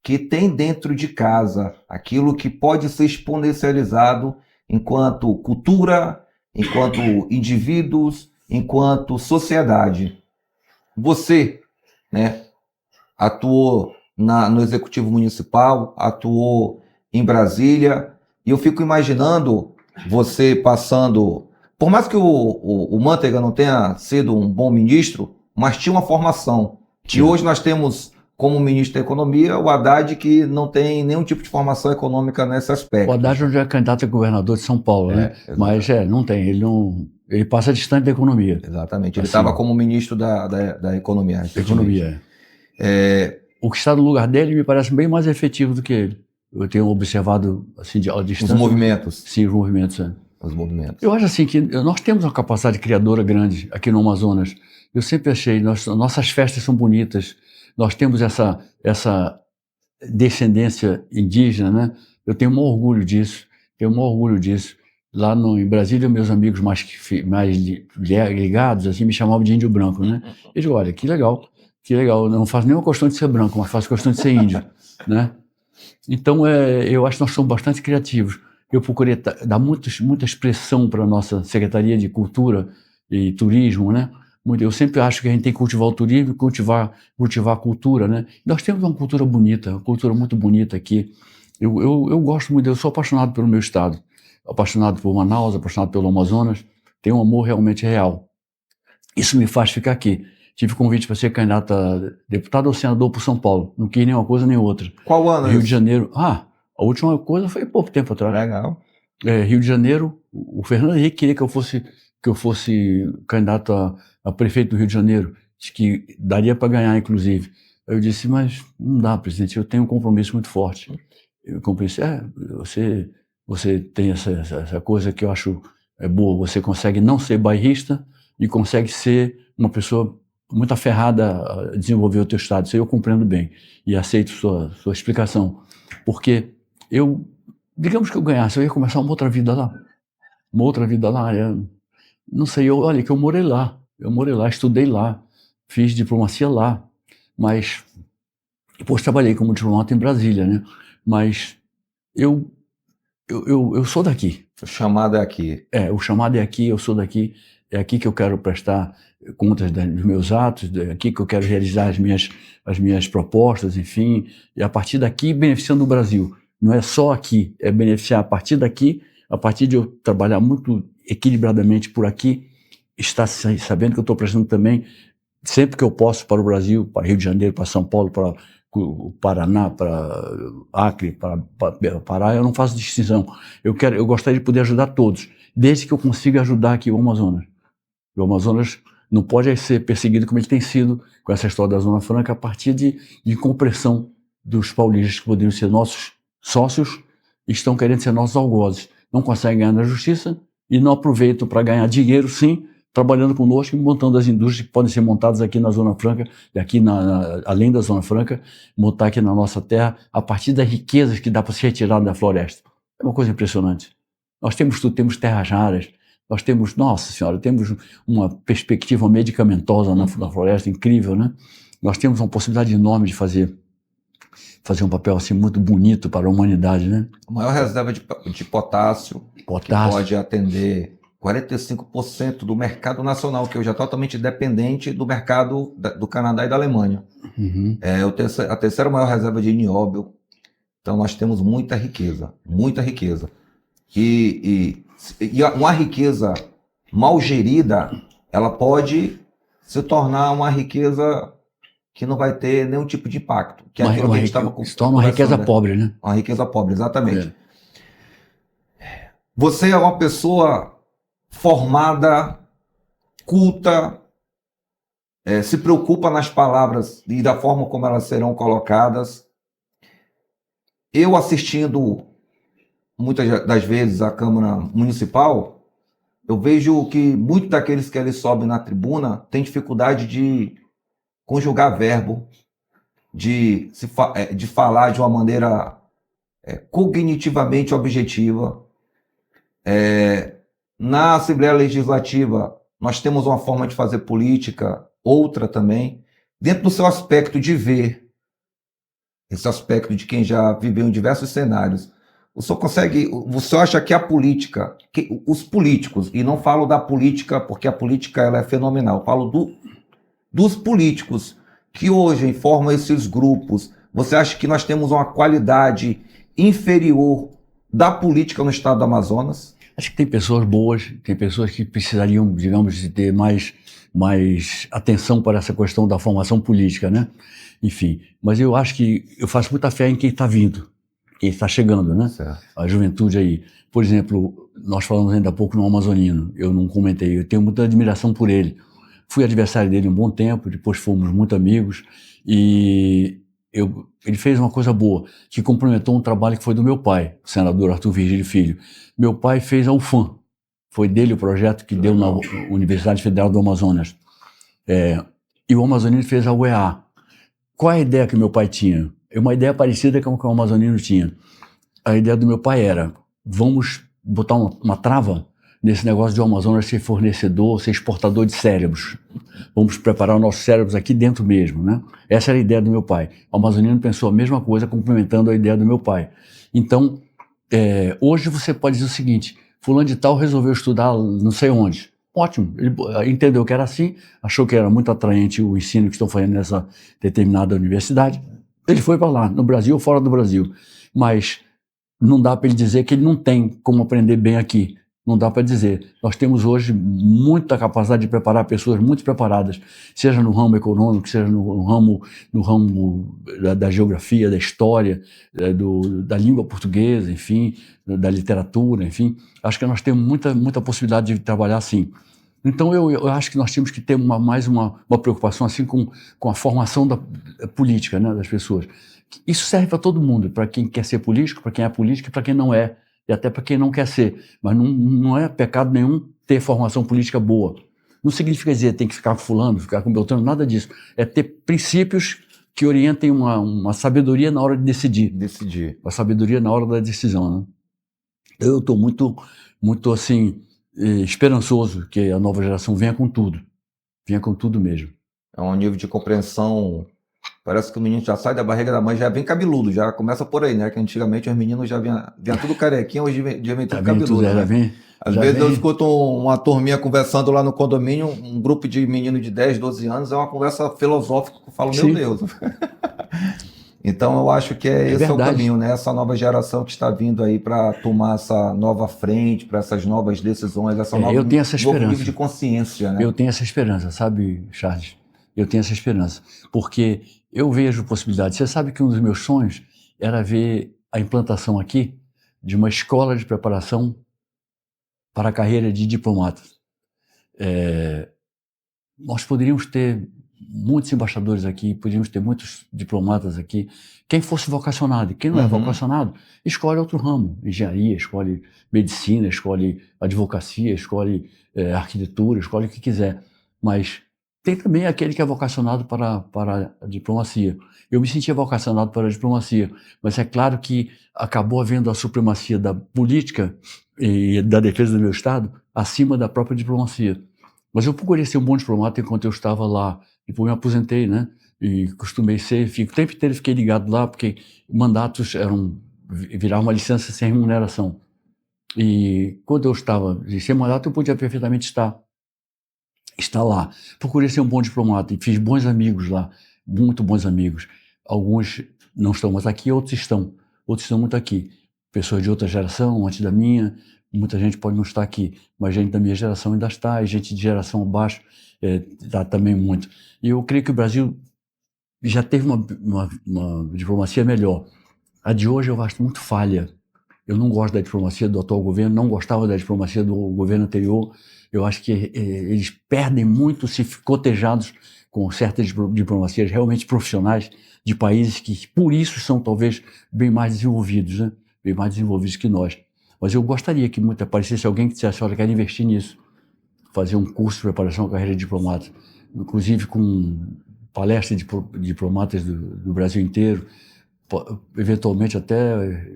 [SPEAKER 1] que tem dentro de casa, aquilo que pode ser exponencializado enquanto cultura, enquanto indivíduos, enquanto sociedade. Você, né, atuou no Executivo Municipal, atuou em Brasília, e eu fico imaginando você passando... Por mais que o Manteiga não tenha sido um bom ministro, mas tinha uma formação. E hoje nós temos como ministro da Economia o Haddad, que não tem nenhum tipo de formação econômica nesse aspecto.
[SPEAKER 2] O Haddad já é candidato a governador de São Paulo, né? Mas não tem, ele passa distante da economia.
[SPEAKER 1] Exatamente, ele estava como ministro da Economia.
[SPEAKER 2] Economia. O que está no lugar dele me parece bem mais efetivo do que ele. Eu tenho observado assim, de distância.
[SPEAKER 1] Os movimentos.
[SPEAKER 2] Sim, os movimentos.
[SPEAKER 1] Os movimentos.
[SPEAKER 2] Eu acho assim que nós temos uma capacidade criadora grande aqui no Amazonas. Eu sempre achei, nossas festas são bonitas, nós temos essa descendência indígena, né? Eu tenho um orgulho disso, Lá em Brasília, meus amigos mais ligados assim, me chamavam de índio branco, né? Eu digo, olha, que legal, eu não faço nenhuma questão de ser branco, mas faço questão de ser índio, né? Então, eu acho que nós somos bastante criativos. Eu procurei dar muita expressão para a nossa Secretaria de Cultura e Turismo, né? Eu sempre acho que a gente tem que cultivar o turismo, cultivar a cultura, né? Nós temos uma cultura bonita, uma cultura muito bonita aqui. Eu gosto muito, eu sou apaixonado pelo meu estado, apaixonado por Manaus, apaixonado pelo Amazonas, tenho um amor realmente real. Isso me faz ficar aqui. Tive convite para ser candidato a deputado ou senador por São Paulo, não quis nem uma coisa nem outra.
[SPEAKER 1] Qual ano?
[SPEAKER 2] Rio de Janeiro. A última coisa foi pouco tempo atrás.
[SPEAKER 1] Legal.
[SPEAKER 2] Rio de Janeiro, o Fernando Henrique queria que eu fosse candidato a prefeito do Rio de Janeiro, disse que daria para ganhar, inclusive. Eu disse, mas não dá, presidente, eu tenho um compromisso muito forte. Eu compreendo, você tem essa coisa que eu acho boa, você consegue não ser bairrista, e consegue ser uma pessoa muito aferrada a desenvolver o teu estado. Isso aí eu compreendo bem e aceito sua explicação. Porque digamos que eu ganhasse, eu ia começar uma outra vida lá. Uma outra vida lá. Não sei, olha que eu morei lá, estudei lá, fiz diplomacia lá, mas depois trabalhei como diplomata em Brasília, né? Mas eu sou daqui.
[SPEAKER 1] O chamado é aqui.
[SPEAKER 2] O chamado é aqui, eu sou daqui, é aqui que eu quero prestar contas dos meus atos, é aqui que eu quero realizar as minhas propostas, enfim, e a partir daqui beneficiando o Brasil. Não é só aqui, é beneficiar a partir daqui, a partir de eu trabalhar muito equilibradamente por aqui, estar sabendo que eu estou prestando também, sempre que eu posso, para o Brasil, para Rio de Janeiro, para São Paulo, para o Paraná, para Acre, para Pará, eu não faço distinção. Eu gostaria de poder ajudar todos, desde que eu consiga ajudar aqui o Amazonas. O Amazonas não pode ser perseguido como ele tem sido com essa história da Zona Franca, a partir de compressão dos paulistas que poderiam ser nossos sócios e estão querendo ser nossos algozes. Não conseguem ganhar na justiça e não aproveitam para ganhar dinheiro, sim, trabalhando conosco e montando as indústrias que podem ser montadas aqui na Zona Franca, e aqui além da Zona Franca, montar aqui na nossa terra, a partir das riquezas que dá para ser retirado da floresta. É uma coisa impressionante. Nós temos tudo, temos terras raras, nós temos, nossa senhora, temos uma perspectiva medicamentosa na floresta, incrível, né? Nós temos uma possibilidade enorme de fazer um papel assim muito bonito para a humanidade, né?
[SPEAKER 1] A maior reserva de potássio, que pode atender 45% do mercado nacional, que hoje é totalmente dependente do mercado do Canadá e da Alemanha.
[SPEAKER 2] Uhum.
[SPEAKER 1] A terceira maior reserva de nióbio. Então nós temos muita riqueza, muita riqueza. E uma riqueza mal gerida, ela pode se tornar uma riqueza que não vai ter nenhum tipo de impacto. Que
[SPEAKER 2] se torna uma riqueza pobre, né?
[SPEAKER 1] Uma riqueza pobre, exatamente. Você é uma pessoa formada, culta, se preocupa nas palavras e da forma como elas serão colocadas. Eu assistindo muitas das vezes a Câmara Municipal, eu vejo que muitos daqueles que eles sobem na tribuna têm dificuldade de conjugar verbo, de falar de uma maneira cognitivamente objetiva. Na Assembleia Legislativa, nós temos uma forma de fazer política, outra também, dentro do seu aspecto de ver, esse aspecto de quem já viveu em diversos cenários. Você acha que a política, os políticos, e não falo da política porque a política ela é fenomenal, falo dos políticos que hoje formam esses grupos, você acha que nós temos uma qualidade inferior da política no estado do Amazonas?
[SPEAKER 2] Acho que tem pessoas boas, tem pessoas que precisariam, digamos, de ter mais atenção para essa questão da formação política, né? Enfim, mas eu acho que eu faço muita fé em quem está vindo, quem está chegando, né?
[SPEAKER 1] Certo.
[SPEAKER 2] A juventude aí. Por exemplo, nós falamos ainda há pouco no Amazonino, eu não comentei, eu tenho muita admiração por ele. Fui adversário dele um bom tempo, depois fomos muito amigos, e ele fez uma coisa boa, que complementou um trabalho que foi do meu pai, o senador Arthur Virgílio Filho. Meu pai fez a UFAM, foi dele o projeto que deu na Universidade Federal do Amazonas. E o Amazonino fez a UEA. Qual é a ideia que meu pai tinha? Uma ideia parecida com o que o Amazonino tinha. A ideia do meu pai era, vamos botar uma trava nesse negócio de o Amazonas ser fornecedor, ser exportador de cérebros. Vamos preparar os nossos cérebros aqui dentro mesmo, né? Essa era a ideia do meu pai. O Amazonino pensou a mesma coisa, complementando a ideia do meu pai. Então, hoje você pode dizer o seguinte, fulano de tal resolveu estudar não sei onde. Ótimo, ele entendeu que era assim, achou que era muito atraente o ensino que estão fazendo nessa determinada universidade. Ele foi para lá, no Brasil ou fora do Brasil. Mas não dá para ele dizer que ele não tem como aprender bem aqui. Não dá para dizer. Nós temos hoje muita capacidade de preparar pessoas muito preparadas, seja no ramo econômico, seja no ramo da geografia, da história, da língua portuguesa, enfim, da literatura, enfim. Acho que nós temos muita possibilidade de trabalhar assim. Então eu acho que nós temos que ter mais uma preocupação assim com a formação da política, né, das pessoas. Isso serve para todo mundo, para quem quer ser político, para quem é político e para quem não é. E até para quem não quer ser, mas não é pecado nenhum ter formação política boa. Não significa dizer tem que ficar com fulano, ficar com Beltrano, nada disso. É ter princípios que orientem uma sabedoria na hora de decidir. Uma sabedoria na hora da decisão, né? Eu estou muito assim, esperançoso que a nova geração venha com tudo mesmo.
[SPEAKER 1] É um nível de compreensão, parece que o menino já sai da barriga da mãe, já vem cabeludo, já começa por aí, né? Que antigamente os meninos já vinham tudo carequinha, hoje já vem tudo cabeludo. Né? Às vezes eu escuto uma turminha conversando lá no condomínio, um grupo de meninos de 10, 12 anos, é uma conversa filosófica, que eu falo, meu Deus. Então eu acho que esse é o caminho, né? Essa nova geração que está vindo aí para tomar essa nova frente, para essas novas decisões,
[SPEAKER 2] eu tenho essa esperança.
[SPEAKER 1] Novo nível de consciência, né?
[SPEAKER 2] Eu tenho essa esperança, sabe, Charles? Eu tenho essa esperança, porque eu vejo possibilidades. Você sabe que um dos meus sonhos era ver a implantação aqui de uma escola de preparação para a carreira de diplomatas. Nós poderíamos ter muitos embaixadores aqui, poderíamos ter muitos diplomatas aqui. Quem fosse vocacionado, quem não é vocacionado, escolhe outro ramo. Engenharia, escolhe medicina, escolhe advocacia, escolhe arquitetura, escolhe o que quiser. Mas tem também aquele que é vocacionado para a diplomacia. Eu me sentia vocacionado para a diplomacia, mas é claro que acabou havendo a supremacia da política e da defesa do meu Estado acima da própria diplomacia. Mas eu procurei ser um bom diplomata enquanto eu estava lá. Depois me aposentei, né? E costumei ser, o tempo inteiro fiquei ligado lá, porque mandatos viravam uma licença sem remuneração. E quando eu estava sem mandato, eu podia perfeitamente estar lá. Procurei ser um bom diplomata e fiz bons amigos lá, muito bons amigos. Alguns não estão mais aqui, outros estão muito aqui. Pessoas de outra geração, antes da minha, muita gente pode não estar aqui, mas gente da minha geração ainda está, e gente de geração abaixo está também muito. E eu creio que o Brasil já teve uma diplomacia melhor. A de hoje eu acho muito falha. Eu não gosto da diplomacia do atual governo, não gostava da diplomacia do governo anterior. Eu acho que eles perdem muito se cotejados com certas diplomacias realmente profissionais de países que, por isso, são talvez bem mais desenvolvidos, né? Bem mais desenvolvidos que nós. Mas eu gostaria que aparecesse alguém que dissesse, olha, quero investir nisso, fazer um curso de preparação à carreira de diplomata, inclusive com palestras de diplomatas do Brasil inteiro, eventualmente até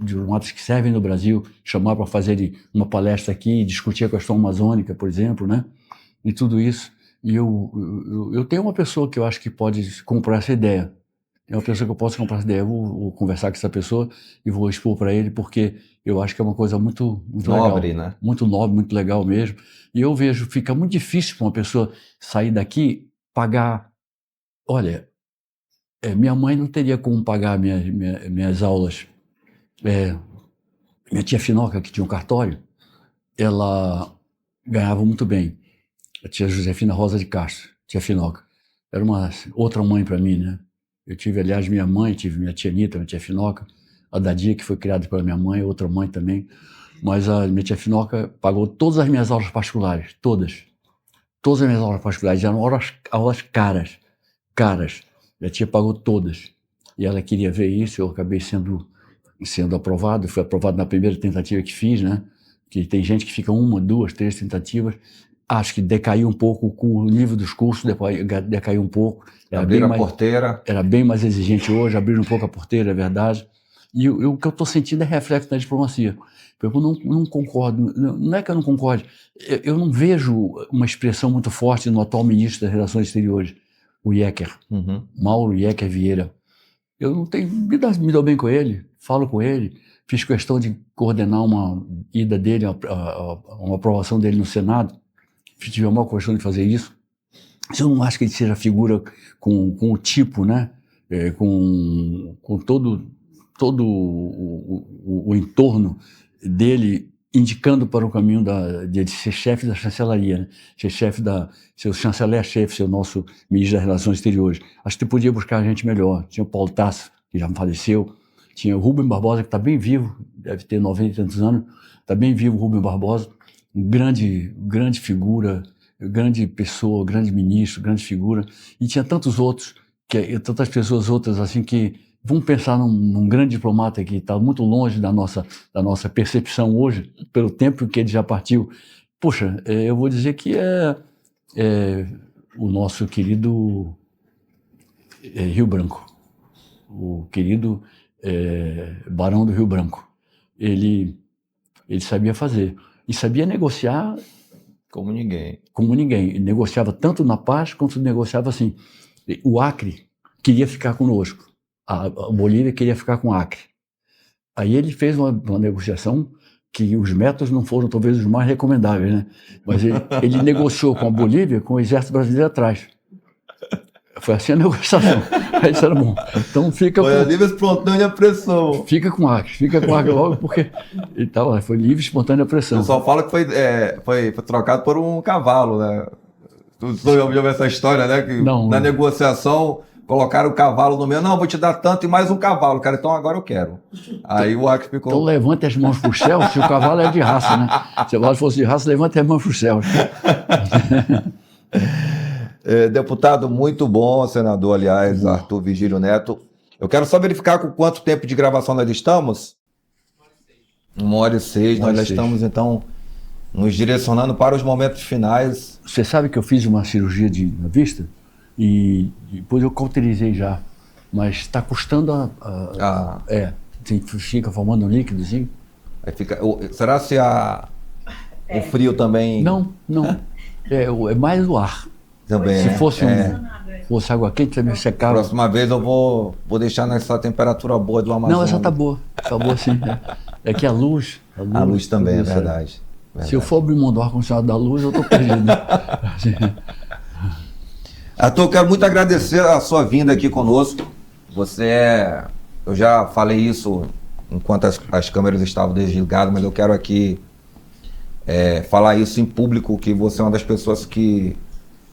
[SPEAKER 2] diplomatas que servem no Brasil, chamar para fazer uma palestra aqui, discutir a questão amazônica, por exemplo, né? E tudo isso. E eu tenho uma pessoa que eu acho que pode comprar essa ideia. É uma pessoa que eu posso comprar essa ideia. Eu vou conversar com essa pessoa e vou expor para ele, porque eu acho que é uma coisa muito
[SPEAKER 1] nobre,
[SPEAKER 2] legal.
[SPEAKER 1] Né?
[SPEAKER 2] Muito nobre, muito legal mesmo. E eu vejo, fica muito difícil para uma pessoa sair daqui, pagar. Olha, minha mãe não teria como pagar minhas aulas. Minha tia Finoca, que tinha um cartório, ela ganhava muito bem. A tia Josefina Rosa de Castro, tia Finoca. Era uma outra mãe para mim, né? Eu tive, aliás, minha mãe, tive minha tia Anitta, minha tia Finoca, a Dadia, que foi criada pela minha mãe, outra mãe também. Mas a minha tia Finoca pagou todas as minhas aulas particulares, todas. Todas as minhas aulas particulares, eram aulas caras. Minha tia pagou todas. E ela queria ver isso, eu acabei sendo aprovado, fui aprovado na primeira tentativa que fiz, né? Que tem gente que fica 1, 2, 3 tentativas. Acho que decaiu um pouco o nível dos cursos, decaiu um pouco.
[SPEAKER 1] Abriram a porteira.
[SPEAKER 2] Era bem mais exigente hoje, abriram um pouco a porteira, é verdade. E o que eu estou sentindo é reflexo da diplomacia. Eu não concordo, não é que eu não concorde, eu não vejo uma expressão muito forte no atual ministro das Relações Exteriores, o Jeker, Mauro Jeker Vieira. Eu não tenho, me dou bem com ele, falo com ele, fiz questão de coordenar uma ida dele, uma aprovação dele no Senado, tive a maior questão de fazer isso. Eu não acho que ele seja figura com o tipo, né? Com todo o entorno dele indicando para o caminho de ser chefe da chancelaria, né? Ser chanceler-chefe, ser o nosso ministro das Relações Exteriores. Acho que podia buscar gente melhor. Tinha o Paulo Tasso, que já faleceu, tinha o Rubem Barbosa, que está bem vivo, deve ter 90 e tantos anos, está bem vivo o Rubem Barbosa, grande figura, grande pessoa, grande ministro, grande figura, e tinha tantos outros, tantas pessoas outras assim que vamos pensar num grande diplomata que está muito longe da nossa percepção hoje, pelo tempo que ele já partiu, Puxa, eu vou dizer que é o nosso querido Rio Branco, o querido Barão do Rio Branco. Ele sabia fazer e sabia negociar
[SPEAKER 1] como ninguém.
[SPEAKER 2] Ele negociava tanto na paz quanto negociava assim. O Acre queria ficar conosco, a Bolívia queria ficar com o Acre. Aí ele fez uma negociação que os métodos não foram talvez os mais recomendáveis, né? Mas ele negociou com a Bolívia com o exército brasileiro atrás. Foi assim a negociação. Aí isso era bom. Então fica
[SPEAKER 1] foi a livre, espontânea pressão.
[SPEAKER 2] Fica com o Acre logo, porque foi livre, espontânea pressão.
[SPEAKER 1] Eu só falo que foi trocado por um cavalo, né? Tu já ouviu essa história, né? Que
[SPEAKER 2] não,
[SPEAKER 1] na negociação colocaram o cavalo no meio. Não, vou te dar tanto e mais um cavalo, cara. Então agora eu quero. Aí o Acre ficou...
[SPEAKER 2] Então levante as mãos pro céu, se o cavalo é de raça, né? Se o cavalo fosse de raça, levante as mãos pro céu.
[SPEAKER 1] Deputado, muito bom, senador, aliás, Arthur Virgílio Neto. Eu quero só verificar com quanto tempo de gravação nós estamos. 1h06. Nós já estamos, então, nos direcionando para os momentos finais.
[SPEAKER 2] Você sabe que eu fiz uma cirurgia na vista e depois eu cauterizei já, mas está custando fica formando um líquidozinho.
[SPEAKER 1] Aí fica, será se o frio também...
[SPEAKER 2] Não. É mais o ar.
[SPEAKER 1] Também,
[SPEAKER 2] se fosse água quente, também secava.
[SPEAKER 1] Próxima vez eu vou deixar nessa temperatura boa do Amazonas.
[SPEAKER 2] Não, essa tá boa sim. É que a luz
[SPEAKER 1] também, é verdade.
[SPEAKER 2] Se eu for abrir mão do ar-condicionado da luz, eu tô perdido.
[SPEAKER 1] Arthur, eu quero muito agradecer a sua vinda aqui conosco. Eu já falei isso enquanto as câmeras estavam desligadas, mas eu quero aqui falar isso em público, que você é uma das pessoas que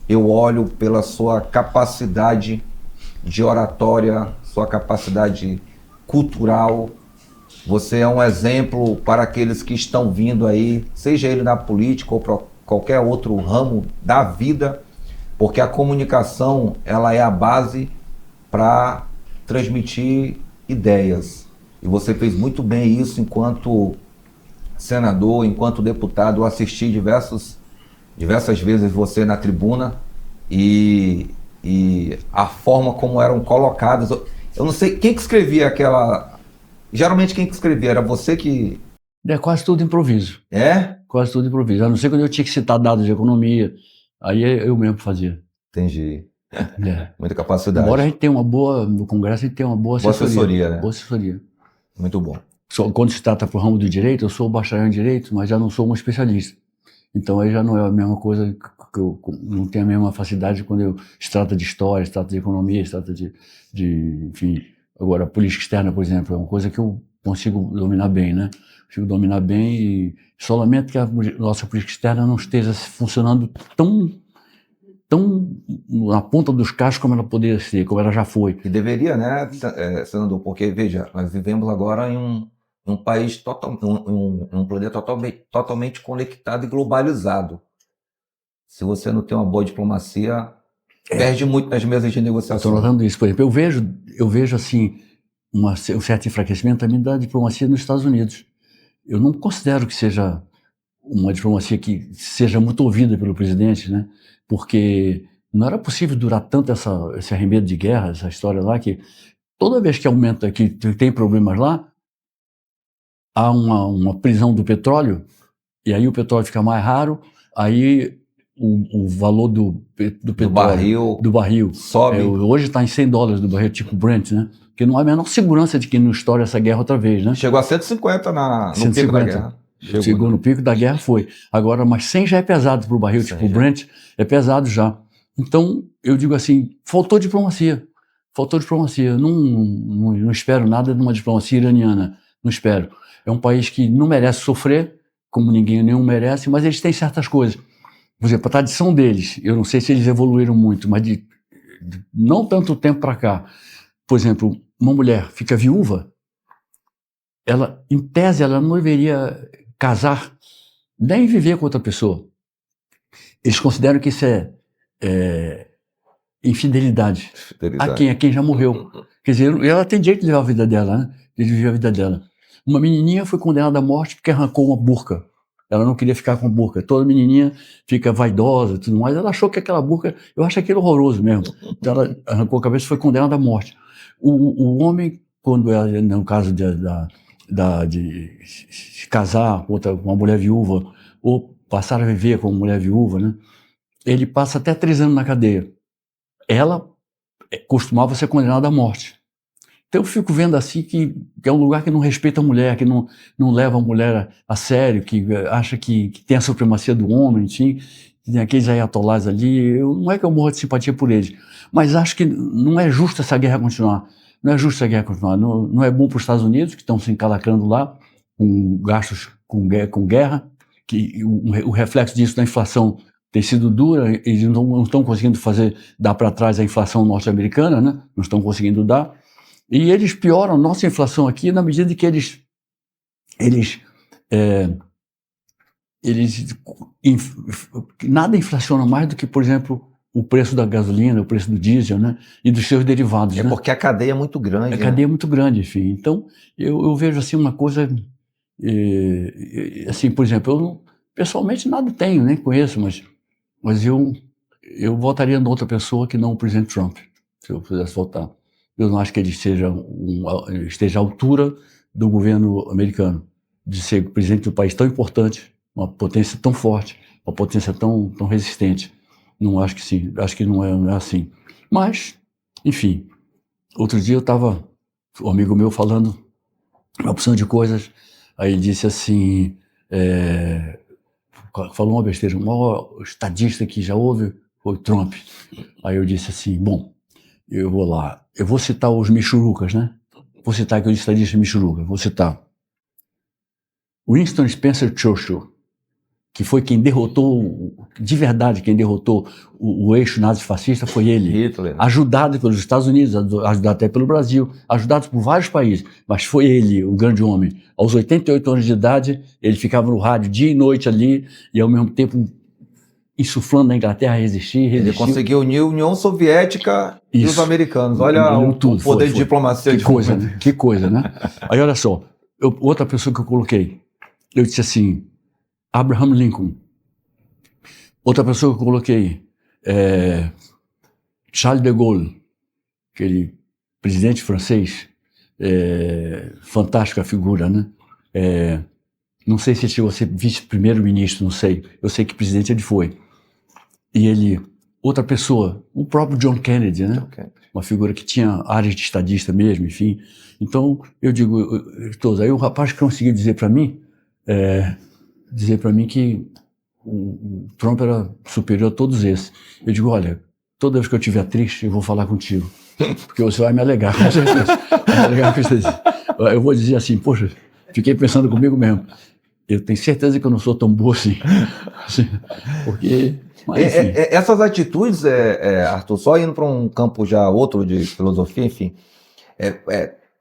[SPEAKER 1] eu olho pela sua capacidade de oratória, sua capacidade cultural. Você é um exemplo para aqueles que estão vindo aí, seja ele na política ou para qualquer outro ramo da vida, porque a comunicação ela é a base para transmitir ideias. E você fez muito bem isso enquanto senador, enquanto deputado. Eu assisti diversas vezes você na tribuna e a forma como eram colocadas. Eu não sei quem que escrevia aquela... Geralmente quem que escrevia? Era você que...
[SPEAKER 2] É quase tudo improviso.
[SPEAKER 1] É?
[SPEAKER 2] Quase tudo improviso. A não ser quando eu tinha que citar dados de economia, aí eu mesmo fazia.
[SPEAKER 1] Entendi. Muita capacidade.
[SPEAKER 2] Embora a gente tenha no Congresso a gente tenha uma boa
[SPEAKER 1] assessoria, né?
[SPEAKER 2] Boa assessoria.
[SPEAKER 1] Muito bom.
[SPEAKER 2] Quando se trata para o ramo do direito, eu sou bacharel em direito, mas já não sou um especialista. Então aí já não é a mesma coisa, que eu não tenho a mesma facilidade quando se trata de história, se trata de economia, se trata enfim. Agora, a política externa, por exemplo, é uma coisa que eu consigo dominar bem, né? Consigo dominar bem e só lamento que a nossa política externa não esteja funcionando tão na ponta dos cachos como ela poderia ser, como ela já foi.
[SPEAKER 1] E deveria, né, senador? Porque, veja, nós vivemos agora em um país, um planeta totalmente conectado e globalizado. Se você não tem uma boa diplomacia, perde muito nas mesas de negociação.
[SPEAKER 2] Estou notando isso. Por exemplo, eu vejo assim, um certo enfraquecimento também da diplomacia nos Estados Unidos. Eu não considero que seja uma diplomacia que seja muito ouvida pelo presidente, né? Porque não era possível durar tanto esse arremedo de guerra, essa história lá, que toda vez que aumenta, que tem problemas lá, há uma prisão do petróleo, e aí o petróleo fica mais raro, aí o valor do petróleo, do barril
[SPEAKER 1] sobe.
[SPEAKER 2] Hoje está em $100 do barril, tipo Brent, né? Porque não há a menor segurança de que não estoure essa guerra outra vez, né?
[SPEAKER 1] Chegou a 150 no pico da guerra.
[SPEAKER 2] Chegou no pico da guerra, foi. Agora, mas 100 já é pesado para o barril, tipo Brent, é pesado já. Então, eu digo assim, faltou diplomacia. Faltou diplomacia. Não espero nada de uma diplomacia iraniana. Não espero. É um país que não merece sofrer, como nenhum merece, mas eles têm certas coisas. Por exemplo, a tradição deles, eu não sei se eles evoluíram muito, mas de não tanto tempo para cá. Por exemplo, uma mulher fica viúva, ela, em tese, ela não deveria casar, nem viver com outra pessoa. Eles consideram que isso é infidelidade. A quem já morreu. Quer dizer, ela tem direito de levar a vida dela, né? De viver a vida dela. Uma menininha foi condenada à morte porque arrancou uma burca. ela não queria ficar com burca. Toda menininha fica vaidosa e tudo mais. Ela achou que aquela burca, eu acho aquilo horroroso mesmo. Então ela arrancou a cabeça e foi condenada à morte. O homem, quando é, no caso de se casar com uma mulher viúva, ou passar a viver com uma mulher viúva, né, ele passa até 3 anos na cadeia. Ela costumava ser condenada à morte. Então eu fico vendo assim que é um lugar que não respeita a mulher, que não leva a mulher a sério, que acha que tem a supremacia do homem, enfim, tem aqueles ayatolás ali. Não é que eu morro de simpatia por eles, mas acho que não é justo essa guerra continuar. Não é justo essa guerra continuar. Não é bom para os Estados Unidos, que estão se encalacrando lá, com gastos com guerra, que o reflexo disso da inflação tem sido dura, eles não estão conseguindo dar para trás a inflação norte-americana, né? Não estão conseguindo dar. E eles pioram a nossa inflação aqui na medida que nada inflaciona mais do que, por exemplo, o preço da gasolina, o preço do diesel, né? E dos seus derivados.
[SPEAKER 1] É, né? Porque a cadeia é muito grande.
[SPEAKER 2] A cadeia é muito grande, enfim. Então, eu vejo assim uma coisa, assim, por exemplo, eu pessoalmente nada tenho, nem conheço, mas eu votaria em outra pessoa que não o presidente Trump, se eu pudesse votar. Eu não acho que ele esteja à altura do governo americano, de ser presidente de um país tão importante, uma potência tão forte, uma potência tão resistente. Não acho que sim, acho que não é assim. Mas, enfim, outro dia eu estava, um amigo meu falando uma opção de coisas, aí ele disse assim, falou uma besteira, o maior estadista que já houve foi Trump. Aí eu disse assim, bom, eu vou citar os michurucas, né? Vou citar aqui os estadistas michurucas, vou citar Winston Spencer Churchill, que foi quem derrotou, de verdade, quem derrotou o eixo nazi-fascista foi ele.
[SPEAKER 1] Hitler.
[SPEAKER 2] Ajudado pelos Estados Unidos, ajudado até pelo Brasil, ajudado por vários países, mas foi ele, o grande homem. Aos 88 anos de idade, ele ficava no rádio dia e noite ali, e ao mesmo tempo insuflando a Inglaterra a resistir.
[SPEAKER 1] Ele conseguiu unir a União Soviética e os americanos. Olha o poder de diplomacia.
[SPEAKER 2] Que coisa, né? Aí olha só, outra pessoa que eu coloquei, eu disse assim, Abraham Lincoln. Outra pessoa que eu coloquei, Charles de Gaulle, aquele presidente francês, fantástica figura, né? Não sei se ele chegou a ser vice-primeiro-ministro, não sei. Eu sei que presidente ele foi. E outra pessoa, o próprio John Kennedy, né? Uma figura que tinha áreas de estadista mesmo, enfim. Então, eu digo, todos. Aí o rapaz conseguiu dizer para mim que o Trump era superior a todos esses. Eu digo, olha, toda vez que eu estiver triste, eu vou falar contigo. Porque você vai me alegar, com certeza. Eu vou dizer assim, poxa, fiquei pensando comigo mesmo. Eu tenho certeza que eu não sou tão boa assim. Porque... Mas,
[SPEAKER 1] essas atitudes, Arthur, só indo para um campo já outro de filosofia, enfim,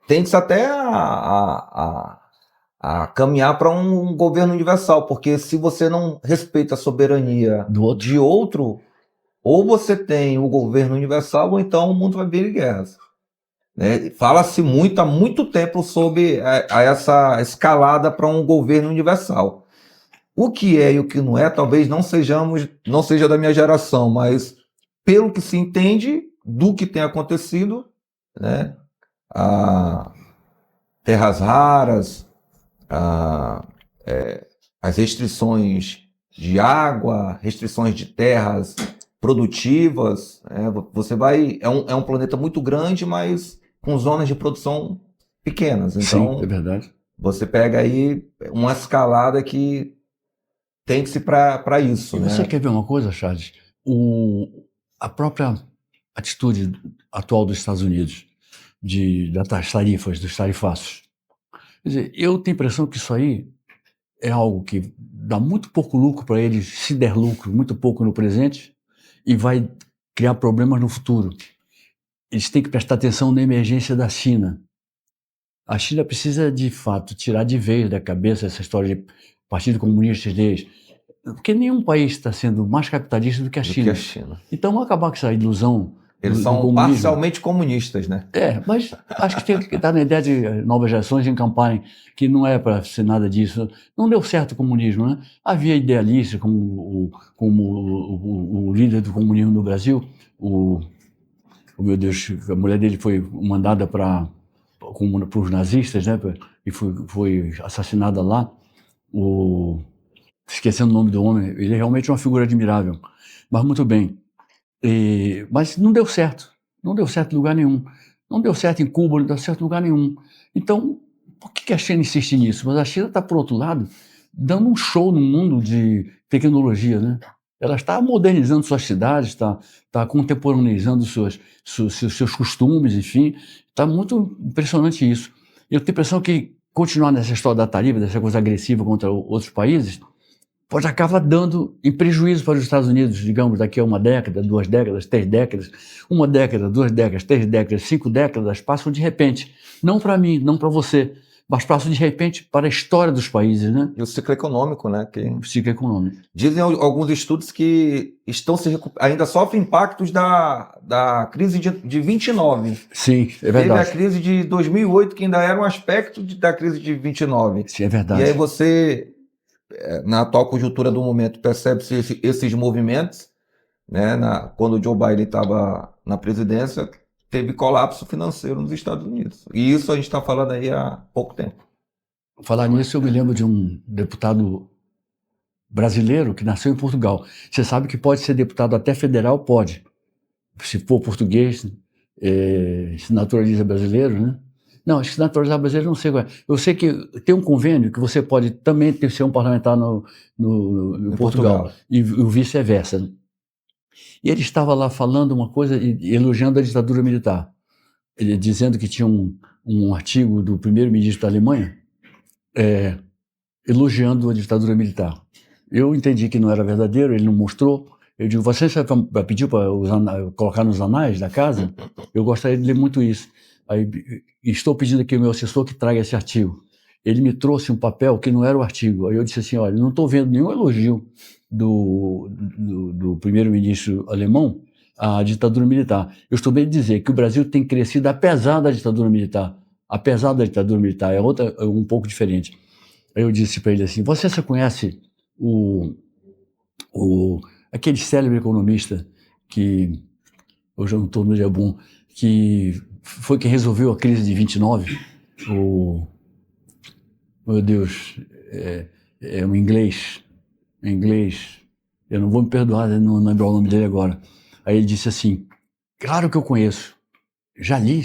[SPEAKER 1] tende-se até a caminhar para um governo universal, porque se você não respeita a soberania de outro, ou você tem o governo universal, ou então o mundo vai vir em guerras. Fala-se muito, há muito tempo sobre essa escalada para um governo universal. O que é e o que não é, talvez não seja da minha geração, mas pelo que se entende do que tem acontecido, né? Terras raras, as restrições de água, restrições de terras produtivas. Você vai, é um planeta muito grande, mas com zonas de produção pequenas. Então,
[SPEAKER 2] sim, é verdade.
[SPEAKER 1] Você pega aí uma escalada que tem-se para isso.
[SPEAKER 2] E você quer ver uma coisa, Charles? A própria atitude atual dos Estados Unidos das tarifas, dos tarifaços. Quer dizer, eu tenho a impressão que isso aí é algo que dá muito pouco lucro para eles, se der lucro, muito pouco no presente, e vai criar problemas no futuro. Eles têm que prestar atenção na emergência da China. A China precisa, de fato, tirar de vez da cabeça essa história de Partido Comunista Chinês, porque nenhum país está sendo mais capitalista do que a China. Então, vamos acabar com essa ilusão
[SPEAKER 1] Eles são parcialmente comunistas, né?
[SPEAKER 2] Mas acho que tem que estar na ideia de novas gerações encamparem que não é para ser nada disso. Não deu certo o comunismo, né? Havia idealistas como o líder do comunismo no Brasil, meu Deus, a mulher dele foi mandada para os nazistas, né? E foi assassinada lá. Esquecendo o nome do homem, ele é realmente uma figura admirável. Mas muito bem. Mas não deu certo. Não deu certo em lugar nenhum. Não deu certo em Cuba, não deu certo em lugar nenhum. Então, por que a China insiste nisso? Mas a China está, por outro lado, dando um show no mundo de tecnologia, né? Ela está modernizando suas cidades, está contemporaneizando seus costumes, enfim. Está muito impressionante isso. Eu tenho a impressão que continuar nessa história da tarifa, dessa coisa agressiva contra outros países, pode acabar dando em prejuízo para os Estados Unidos, digamos, daqui a 1 década, 2 décadas, 3 décadas, 1 década, 2 décadas, 3 décadas, 5 décadas, passam de repente. Não para mim, não para você, mas passam de repente para a história dos países, né?
[SPEAKER 1] E o ciclo econômico, né?
[SPEAKER 2] O ciclo econômico.
[SPEAKER 1] Dizem alguns estudos que ainda sofrem impactos da crise de 29.
[SPEAKER 2] Sim, é verdade.
[SPEAKER 1] Teve a crise de 2008, que ainda era um aspecto da crise de 29.
[SPEAKER 2] Sim, é verdade.
[SPEAKER 1] E aí você, na atual conjuntura do momento, percebe-se esses movimentos, né? Quando o Joe Biden estava na presidência, teve colapso financeiro nos Estados Unidos. E isso a gente está falando aí há pouco tempo.
[SPEAKER 2] Falar nisso, eu me lembro de um deputado brasileiro que nasceu em Portugal. Você sabe que pode ser deputado até federal? Pode. Se for português, se naturaliza brasileiro, né? Não, acho que se naturalizar brasileiro não sei qual é. Eu sei que tem um convênio que você pode também ser um parlamentar no Portugal. E o vice-versa, né? E ele estava lá falando uma coisa e elogiando a ditadura militar. Ele dizendo que tinha um artigo do primeiro-ministro da Alemanha elogiando a ditadura militar. Eu entendi que não era verdadeiro, ele não mostrou. Eu digo, você pediu para colocar nos anais da casa? Eu gostaria de ler muito isso. Aí, estou pedindo aqui ao meu assessor que traga esse artigo. Ele me trouxe um papel que não era o artigo. Aí eu disse assim, olha, não estou vendo nenhum elogio do primeiro-ministro alemão à ditadura militar. Eu estou bem dizer que o Brasil tem crescido apesar da ditadura militar. Apesar da ditadura militar, é um pouco diferente. Aí eu disse para ele assim, você conhece aquele célebre economista que, hoje eu não estou no dia bom, que foi quem resolveu a crise de 29? Meu Deus, é um inglês, eu não vou me perdoar, não lembro o nome dele agora. Aí ele disse assim, claro que eu conheço, já li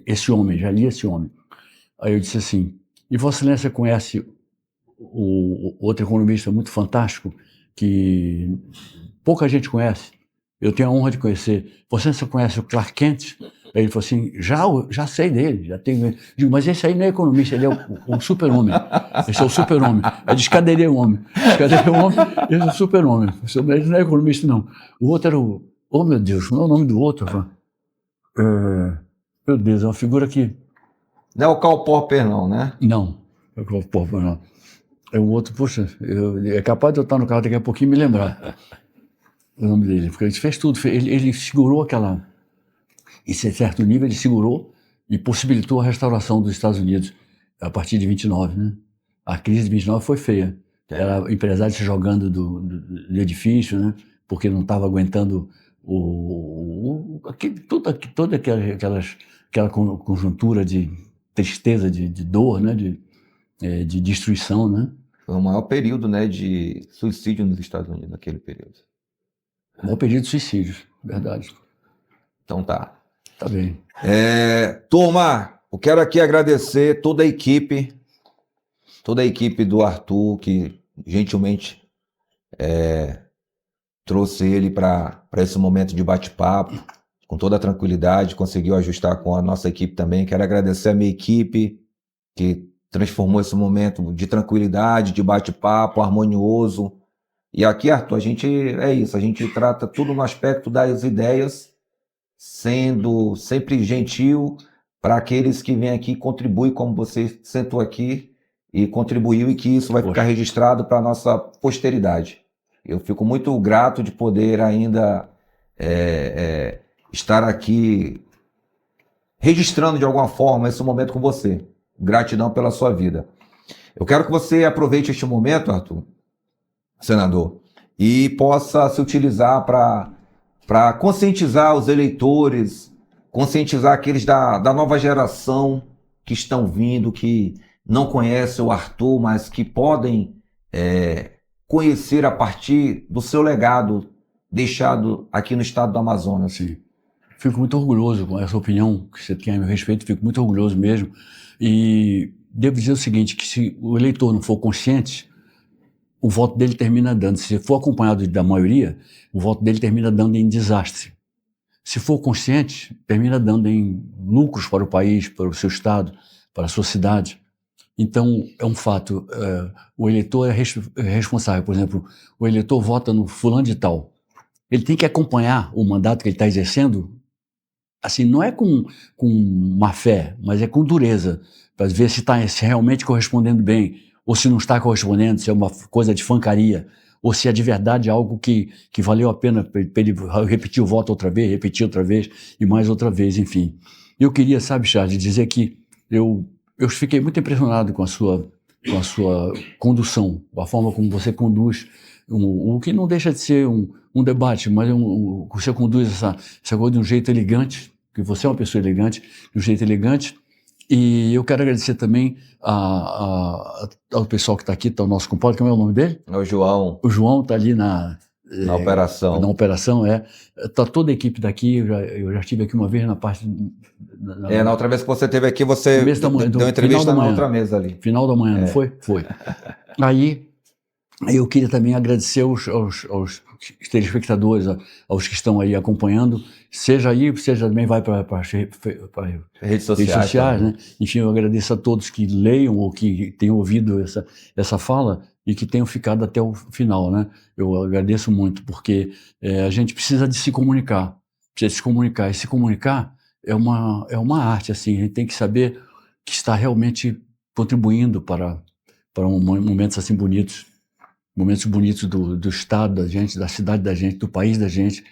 [SPEAKER 2] esse homem. Aí eu disse assim, e Vossa Excelência conhece outro economista muito fantástico que pouca gente conhece? Eu tenho a honra de conhecer. Você conhece o Clark Kent? Aí ele falou assim, já sei dele, já tenho. Digo, mas esse aí não é economista, ele é o super-homem. Esse é o super-homem. Eu disse, cadê ele, homem? Esse é o super-homem. Ele não é economista, não. O outro era oh, meu Deus, não é o nome do outro? Meu Deus, é uma figura que...
[SPEAKER 1] Não é o Karl Popper, não, né?
[SPEAKER 2] Não, é o Karl Popper, não. É um outro, poxa, é capaz de eu estar no carro daqui a pouquinho e me lembrar o nome dele, porque ele fez tudo, ele segurou aquela... Em certo nível, ele segurou e possibilitou a restauração dos Estados Unidos a partir de 29, né? A crise de 29 foi feia. Era empresário se jogando do edifício, né? Porque não estava aguentando toda aquela conjuntura de tristeza, de dor, né? De destruição, né?
[SPEAKER 1] Foi o maior período, né, de suicídio nos Estados Unidos, naquele período.
[SPEAKER 2] O maior período de suicídios, verdade.
[SPEAKER 1] Então tá.
[SPEAKER 2] Tá bem.
[SPEAKER 1] Turma, eu quero aqui agradecer toda a equipe do Arthur, que gentilmente trouxe ele para esse momento de bate-papo, com toda a tranquilidade, conseguiu ajustar com a nossa equipe também. Quero agradecer a minha equipe, que transformou esse momento de tranquilidade, de bate-papo harmonioso. E aqui, Arthur, a gente trata tudo no aspecto das ideias, sendo sempre gentil para aqueles que vêm aqui e contribuem, como você sentou aqui e contribuiu, e que isso vai ficar registrado para a nossa posteridade. Eu fico muito grato de poder ainda estar aqui registrando de alguma forma esse momento com você. Gratidão pela sua vida. Eu quero que você aproveite este momento, Arthur, senador, e possa se utilizar para conscientizar os eleitores, conscientizar aqueles da nova geração que estão vindo, que não conhecem o Arthur, mas que podem conhecer a partir do seu legado deixado aqui no estado do Amazonas.
[SPEAKER 2] Sim. Fico muito orgulhoso com essa opinião que você tem a meu respeito, fico muito orgulhoso mesmo. E devo dizer o seguinte, que se o eleitor não for consciente, o voto dele termina dando. Se for acompanhado da maioria, o voto dele termina dando em desastre. Se for consciente, termina dando em lucros para o país, para o seu estado, para a sua cidade. Então, é um fato. O eleitor é responsável. Por exemplo, o eleitor vota no fulano de tal. Ele tem que acompanhar o mandato que ele está exercendo, assim, não é com má fé, mas é com dureza, para ver se está realmente correspondendo bem, ou se não está correspondendo, se é uma coisa de fancaria, ou se é de verdade algo que valeu a pena para ele repetir o voto outra vez, repetir outra vez e mais outra vez, enfim. Eu queria, sabe, Charles, dizer que eu fiquei muito impressionado com a sua condução, a forma como você conduz, o que não deixa de ser um debate, mas você conduz essa coisa de um jeito elegante, que você é uma pessoa elegante, de um jeito elegante. E eu quero agradecer também ao pessoal que está aqui, está o nosso compadre, como é o nome dele?
[SPEAKER 1] É o João.
[SPEAKER 2] O João está ali na
[SPEAKER 1] operação.
[SPEAKER 2] Na operação, está toda a equipe daqui, eu já estive aqui uma vez na parte...
[SPEAKER 1] Na outra vez que você esteve aqui, você deu entrevista na outra mesa ali.
[SPEAKER 2] Final da manhã, não foi? Foi. Aí eu queria também agradecer aos telespectadores, aos que estão aí acompanhando, seja também vai para
[SPEAKER 1] redes sociais,
[SPEAKER 2] né? Enfim, eu agradeço a todos que leiam ou que tenham ouvido essa fala e que tenham ficado até o final, né? Eu agradeço muito, porque a gente precisa de se comunicar, e se comunicar é uma arte, assim, a gente tem que saber que está realmente contribuindo para momentos assim bonitos, momentos bonitos do estado da gente, da cidade da gente, do país da gente,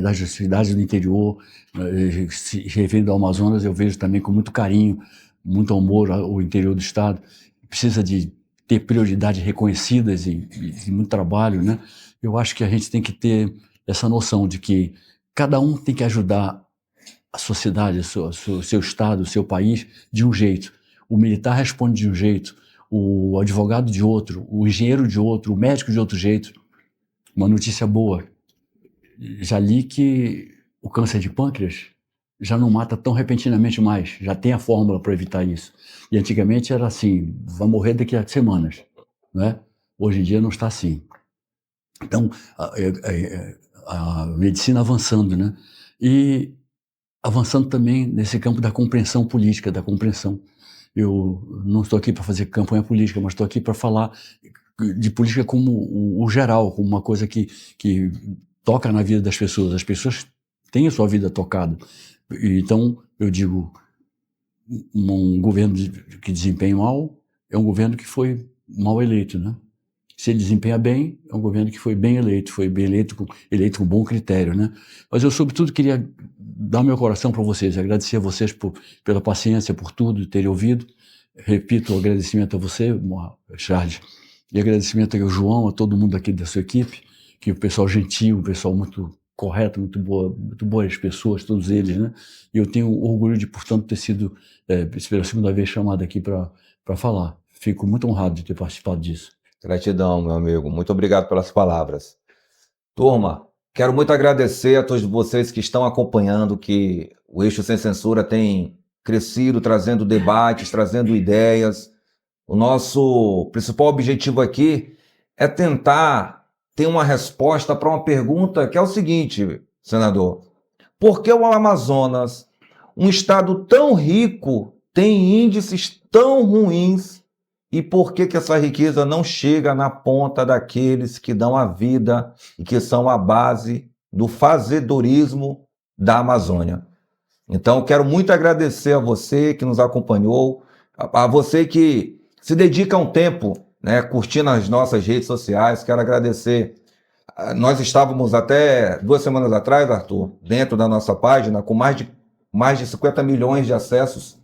[SPEAKER 2] das cidades do interior. Se referindo ao Amazonas, eu vejo também com muito carinho, muito amor ao interior do estado. Precisa de ter prioridades reconhecidas e muito trabalho, né? Eu acho que a gente tem que ter essa noção de que cada um tem que ajudar a sociedade, o seu estado, o seu país, de um jeito. O militar responde de um jeito, o advogado de outro, o engenheiro de outro, o médico de outro jeito. Uma notícia boa. Já li que o câncer de pâncreas já não mata tão repentinamente mais, já tem a fórmula para evitar isso. E antigamente era assim, vai morrer daqui a semanas, né? Hoje em dia não está assim. Então, a medicina avançando, né? E avançando também nesse campo da compreensão política, da compreensão. Eu não estou aqui para fazer campanha política, mas estou aqui para falar de política como o geral, como uma coisa que toca na vida das pessoas. As pessoas têm a sua vida tocada. Então, eu digo, um governo que desempenha mal é um governo que foi mal eleito, né? Se ele desempenha bem, é um governo que foi bem eleito eleito com bom critério, né? Mas eu, sobretudo, queria dar meu coração para vocês, agradecer a vocês pela paciência, por tudo, terem ouvido. Repito o agradecimento a você, Charles, e agradecimento ao João, a todo mundo aqui da sua equipe, que o pessoal gentil, o pessoal muito correto, muito boas pessoas, todos eles, né? E eu tenho orgulho de, portanto, ter sido, pela segunda vez, chamado aqui para falar. Fico muito honrado de ter participado disso.
[SPEAKER 1] Gratidão, meu amigo. Muito obrigado pelas palavras. Turma, quero muito agradecer a todos vocês que estão acompanhando, que o Eixo Sem Censura tem crescido, trazendo debates, trazendo ideias. O nosso principal objetivo aqui é tentar ter uma resposta para uma pergunta que é o seguinte, senador. Por que o Amazonas, um estado tão rico, tem índices tão ruins? E por que essa riqueza não chega na ponta daqueles que dão a vida e que são a base do fazedorismo da Amazônia? Então, quero muito agradecer a você que nos acompanhou, a você que se dedica um tempo, né, curtindo as nossas redes sociais. Quero agradecer Nós estávamos até 2 semanas atrás, Arthur, dentro da nossa página, com mais de 50 milhões de acessos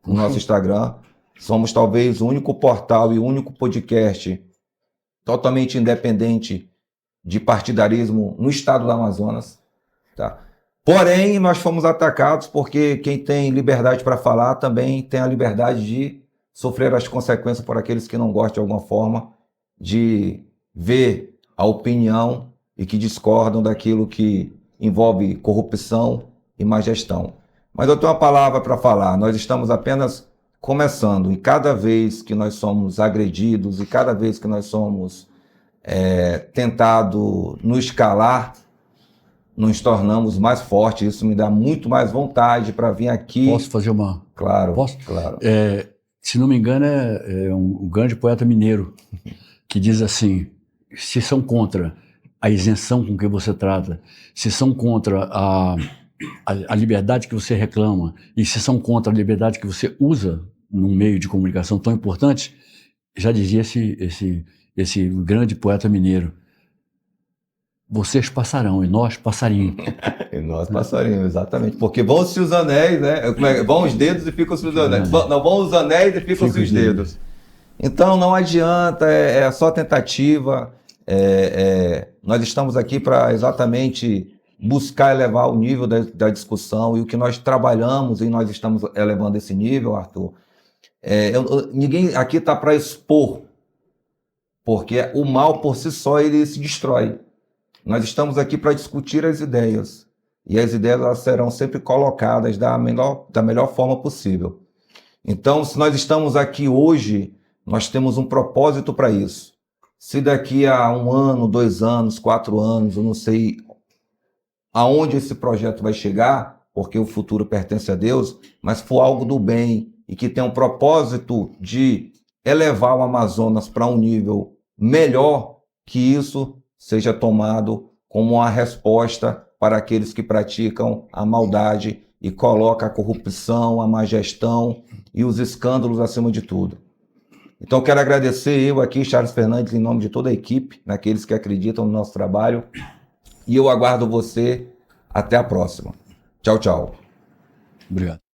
[SPEAKER 1] no nosso Instagram. Somos talvez o único portal e o único podcast totalmente independente de partidarismo no estado do Amazonas. Tá? Porém, nós fomos atacados porque quem tem liberdade para falar também tem a liberdade de sofrer as consequências por aqueles que não gostam de alguma forma de ver a opinião e que discordam daquilo que envolve corrupção e má gestão. Mas eu tenho uma palavra para falar. Nós estamos apenas começando, e cada vez que nós somos agredidos e cada vez que nós somos tentados nos escalar, nos tornamos mais fortes. Isso me dá muito mais vontade para vir aqui.
[SPEAKER 2] Posso fazer uma...
[SPEAKER 1] Claro.
[SPEAKER 2] Posso?
[SPEAKER 1] Claro.
[SPEAKER 2] Se não me engano, é um grande poeta mineiro que diz assim: se são contra a isenção com que você trata, se são contra a liberdade que você reclama e se são contra a liberdade que você usa num meio de comunicação tão importante, já dizia esse grande poeta mineiro, vocês passarão e nós passarinhos.
[SPEAKER 1] E nós passarinhos, exatamente. Porque vão-se os anéis, né? Vão os dedos e ficam-se os anéis. Não, vão os anéis e ficam-se os dedos. Então não adianta, é só tentativa. Nós estamos aqui para exatamente buscar elevar o nível da discussão, e o que nós trabalhamos e nós estamos elevando esse nível, Arthur. Ninguém aqui está para expor, porque o mal por si só ele se destrói. Nós estamos aqui para discutir as ideias, e as ideias elas serão sempre colocadas da melhor forma possível. Então, se nós estamos aqui hoje, nós temos um propósito para isso. Se daqui a 1 ano, 2 anos, 4 anos, eu não sei aonde esse projeto vai chegar, porque o futuro pertence a Deus, mas for algo do bem e que tem um propósito de elevar o Amazonas para um nível melhor, que isso seja tomado como uma resposta para aqueles que praticam a maldade e colocam a corrupção, a má gestão e os escândalos acima de tudo. Então, quero agradecer eu aqui, Charles Fernandes, em nome de toda a equipe, naqueles que acreditam no nosso trabalho, e eu aguardo você até a próxima. Tchau, tchau.
[SPEAKER 2] Obrigado.